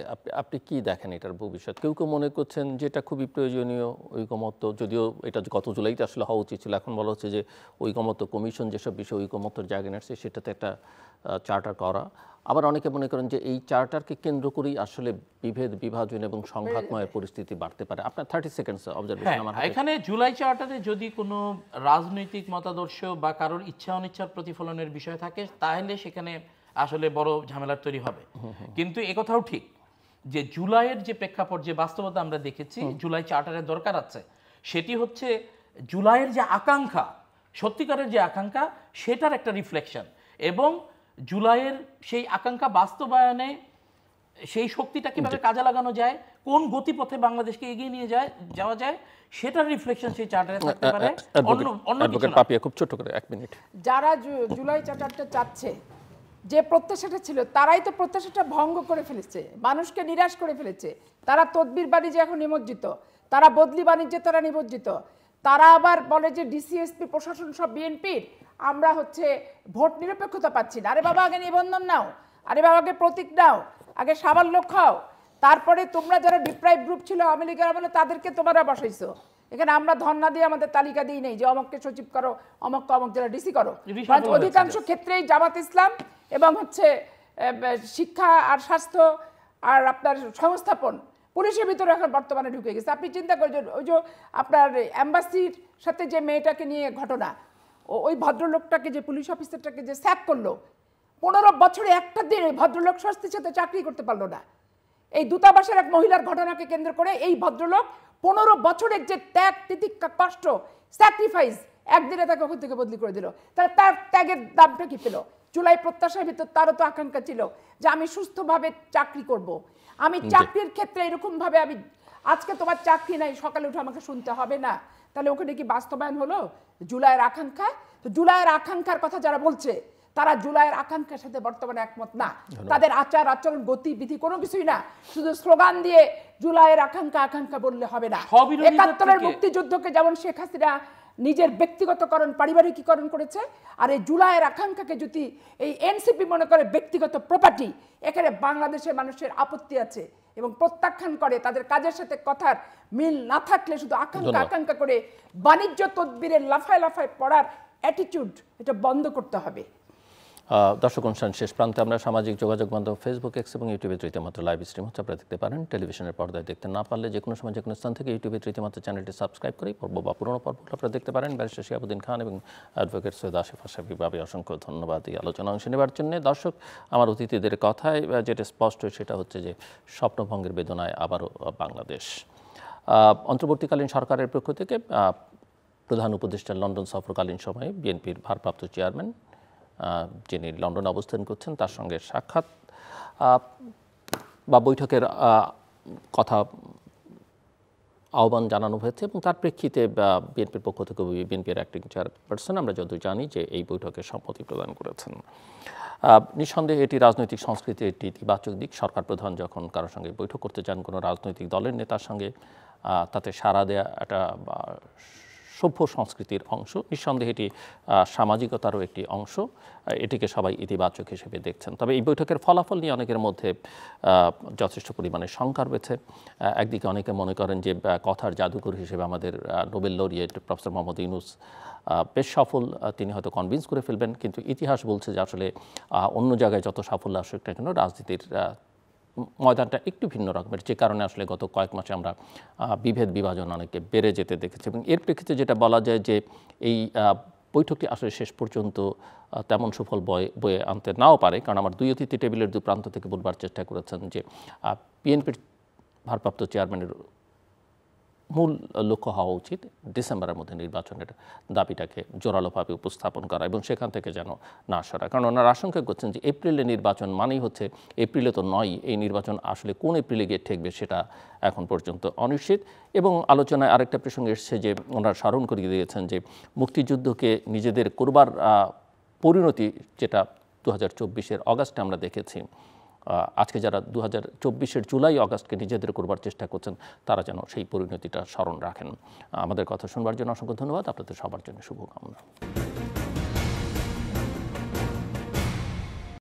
[SPEAKER 1] আপনি কি দেখেন এটার ভবিষ্যৎ? কেউ কেউ মনে করছেন যে এটা খুবই প্রয়োজনীয় ঐকমত্য, যদিও এটা গত জুলাইতে আসলে হওয়া উচিত ছিল, এখন বলা হচ্ছে যে ঐকমত্য কমিশন যেসব বিষয়ে ঐকমত্যর জায়গা নিচ্ছে সেটাতে একটা চার্টার করা। আবার অনেকে মনে করেন যে এই চার্টারকে কেন্দ্র করেই আসলে বিভাজন এবং সংঘাতময় পরিস্থিতি বাড়তে পারে। আপনার 30 সেকেন্ডস অবজারভেশন আমার হাতে।
[SPEAKER 3] এখানে জুলাই চার্টারে যদি কোনো রাজনৈতিক মতাদর্শ বা কারোর ইচ্ছা অনিচ্ছার প্রতিফলনের বিষয় থাকে তাহলে সেখানে আসলে বড় ঝামেলার তৈরি হবে। কিন্তু একথাও ঠিক যে জুলাইয়ের যে প্রেক্ষাপট, যে বাস্তবতা আমরা দেখেছি, জুলাই চার্টারের দরকার আছে, সেটি হচ্ছে জুলাইয়ের যে আকাঙ্ক্ষা, সত্যিকারের যে আকাঙ্ক্ষা, সেটার একটা রিফ্লেকশন, এবং জুলাইয়ের সেই আকাঙ্ক্ষা বাস্তবায়নে সেই শক্তিটা কিভাবে কাজে লাগানো যায়, কোন গতিপথে বাংলাদেশকে এগিয়ে নিয়ে যাওয়া যায়, সেটার রিফ্লেকশন সেই চার্টারে থাকতে পারে। অন্য কিছু না।
[SPEAKER 1] পাপিয়া, খুব ছোট করে 1 মিনিট।
[SPEAKER 2] যারা জুলাই চার্টারটা চাচ্ছে, যে প্রত্যাশাটা ছিল, তারাই তো প্রত্যাশাটা ভঙ্গ করে ফেলেছে, মানুষকে নিরাশ করে ফেলেছে। তারা তদবির বাণিজ্যে এখন নিমজ্জিত, তারা বদলি বাণিজ্যে তারা নিমজ্জিত। তারা আবার বলে যে ডিসিএসপি প্রশাসন সব বিএনপির, আমরা হচ্ছে ভোট নিরপেক্ষতা পাচ্ছি না। আরে বাবা, আগে নিবন্ধন নাও, আরে বাবা আগে প্রতীক নাও, আগে সাবাল্য খাও, তারপরে তোমরা যারা ডিপ্রাইভ গ্রুপ ছিল আওয়ামী লীগের আমলে তাদেরকে তোমরা বসাইছো। এখানে আমরা ধর্ণা দিয়ে আমাদের তালিকা দিই নেই যে অমককে সচিব করো, অমককে অমক জেলা ডিসি করো। অধিকাংশ ক্ষেত্রেই জামাত ইসলাম এবং হচ্ছে শিক্ষা আর স্বাস্থ্য আর আপনার সংস্থাপন, পুলিশের ভিতরে এখন বর্তমানে ঢুকে গেছে। আপনি চিন্তা করেন ওই যে আপনার অ্যাম্বাসির সাথে যে মেয়েটাকে নিয়ে ঘটনা, ওই ভদ্রলোকটাকে, যে পুলিশ অফিসারটাকে যে স্যাক করলো, 15 বছরে একটা দিন ওই ভদ্রলোক স্বস্তির সাথে চাকরি করতে পারলো না। এই দূতাবাসের এক মহিলার ঘটনাকে কেন্দ্র করে এই ভদ্রলোক 15 বছরের যে ত্যাগ, তিতিক্ষা, কষ্ট, স্যাক্রিফাইস, একদিনে তাকে ওখান থেকে বদলি করে দিল। তার ত্যাগের দামটা কি পেল? জুলাই প্রত্যাশার ভিতর তারও তো আকাঙ্ক্ষা ছিল যে আমি সুস্থভাবে চাকরি করব, আমি চাকরির ক্ষেত্রে এরকম ভাবে, আমি আজকে তোমার চাকরি নাই, সকালে উঠে আমাকে শুনতে হবে না, তাহলে ওখানে কি বাস্তবায়ন হলো জুলাইয়ের আকাঙ্ক্ষা? তো জুলাইয়ের আকাঙ্ক্ষার কথা যারা বলছে তারা জুলাইয়ের আকাঙ্ক্ষার সাথে বর্তমানে একমত না। তাদের আচার আচরণ, গতিবিধি কোনো কিছুই না, শুধু স্লোগান দিয়ে জুলাইয়ের আকাঙ্ক্ষা বললে হবে না। ৭১-এর মুক্তিযুদ্ধকে যেমন শেখ হাসিনা নিজের ব্যক্তিগতকরণ, পারিবারিকীকরণ করেছে, আর এই জুলাইয়ের আকাঙ্ক্ষাকে যদি এই এনসিপি মনে করে ব্যক্তিগত প্রপার্টি, এখানে বাংলাদেশের মানুষের আপত্তি আছে এবং প্রত্যাখ্যান করে। তাদের কাজের সাথে কথার মিল না থাকলে শুধু আকাঙ্ক্ষা করে বাণিজ্য তদবিরের লাফায় লাফায় পড়ার অ্যাটিটিউড, এটা বন্ধ করতে হবে।
[SPEAKER 1] দর্শক, অনুষ্ঠান শেষ প্রান্তে আমরা সামাজিক যোগাযোগ মাধ্যম ফেসবুক, এক্স এবং ইউটিউবে রীতিমাত্র লাইভ স্ট্রিম হচ্ছে, আপনারা দেখতে পারেন। টেলিভিশনের পর্দায় দেখতে না পারলে যে কোনো সময় যে কোনো স্থান থেকে ইউটিউবে রীতিমাত্র চ্যানেলটি সাবস্ক্রাইব করে পর্ব বা পুরোনো পর্বগুলো আপনারা দেখতে পারেন। ব্যারিস্টার শিহাবুদ্দিন খান এবং অ্যাডভোকেট সৈয়দ আসিফ আশরাফি ভাবে অসংখ্য ধন্যবাদ এই আলোচনা অংশ নেবার জন্য। দর্শক, আমার অতিথিদের কথায় যেটা স্পষ্ট সেটা হচ্ছে যে স্বপ্নভঙ্গের বেদনায় আবারও বাংলাদেশ। অন্তর্বর্তীকালীন সরকারের পক্ষ থেকে প্রধান উপদেষ্টা লন্ডন সফরকালীন সময়ে বিএনপির ভারপ্রাপ্ত চেয়ারম্যান যিনি লন্ডনে অবস্থান করছেন তার সঙ্গে সাক্ষাৎ বা বৈঠকের কথা আহ্বান জানানো হয়েছে এবং তার প্রেক্ষিতে বিএনপির পক্ষ থেকে বিএনপির অ্যাক্টিং চেয়ারপারসন আমরা যতই জানি যে এই বৈঠকে সম্মতি প্রদান করেছেন। নিঃসন্দেহে এটি রাজনৈতিক সংস্কৃতির একটি ইতিবাচক দিক। সরকার প্রধান যখন কারোর সঙ্গে বৈঠক করতে যান কোনো রাজনৈতিক দলের নেতার সঙ্গে, তাতে সাড়া দেয়া একটা সভ্য সংস্কৃতির অংশ। নিঃসন্দেহে এটি সামাজিকতারও একটি অংশ, এটিকে সবাই ইতিবাচক হিসেবে দেখছেন। তবে এই বৈঠকের ফলাফল নিয়ে অনেকের মধ্যে যথেষ্ট পরিমাণে শঙ্কা রয়েছে। একদিকে অনেকে মনে করেন যে কথার জাদুকর হিসেবে আমাদের Nobel laureate professor Mohammad Yunus বেশ সফল, তিনি হয়তো কনভিন্স করে ফেলবেন, কিন্তু ইতিহাস বলছে যে আসলে অন্য জায়গায় যত সাফল্য আসুক না কেন রাজনীতির ময়দানটা একটু ভিন্ন রকমের, যে কারণে আসলে গত কয়েক মাসে আমরা বিভেদ বিভাজন অনেকে বেড়ে যেতে দেখেছি। এবং এর প্রেক্ষিতে যেটা বলা যায় যে এই বৈঠকটি আসলে শেষ পর্যন্ত তেমন সুফল বয়ে আনতে নাও পারে, কারণ আমার দুই অতিথি টেবিলের দুই প্রান্ত থেকে বলবার চেষ্টা করেছেন যে বিএনপির ভারপ্রাপ্ত চেয়ারম্যানের মূল লক্ষ্য হওয়া উচিত ডিসেম্বরের মধ্যে নির্বাচনের দাবিটাকে জোরালোভাবে উপস্থাপন করা এবং সেখান থেকে যেন না সরা। কারণ ওনারা আশঙ্কা করছেন যে এপ্রিলে নির্বাচন মানেই হচ্ছে, এপ্রিলে তো নয়, এই নির্বাচন আসলে কোন এপ্রিলে গিয়ে ঠেকবে সেটা এখন পর্যন্ত অনিশ্চিত। এবং আলোচনায় আরেকটা প্রসঙ্গে এসছে যে ওনারা স্মরণ করিয়ে দিয়েছেন যে মুক্তিযুদ্ধকে নিজেদের করবার পরিণতি যেটা 2024-এর অগাস্টে আমরা দেখেছি, আজকে যারা 2024-এর জুলাই অগাস্টকে নিজেদের করবার চেষ্টা করছেন তারা যেন সেই পরিণতিটা স্মরণ রাখেন। আমাদের কথা শুনবার জন্য অসংখ্য ধন্যবাদ। আপনাদের সবার জন্য শুভকামনা।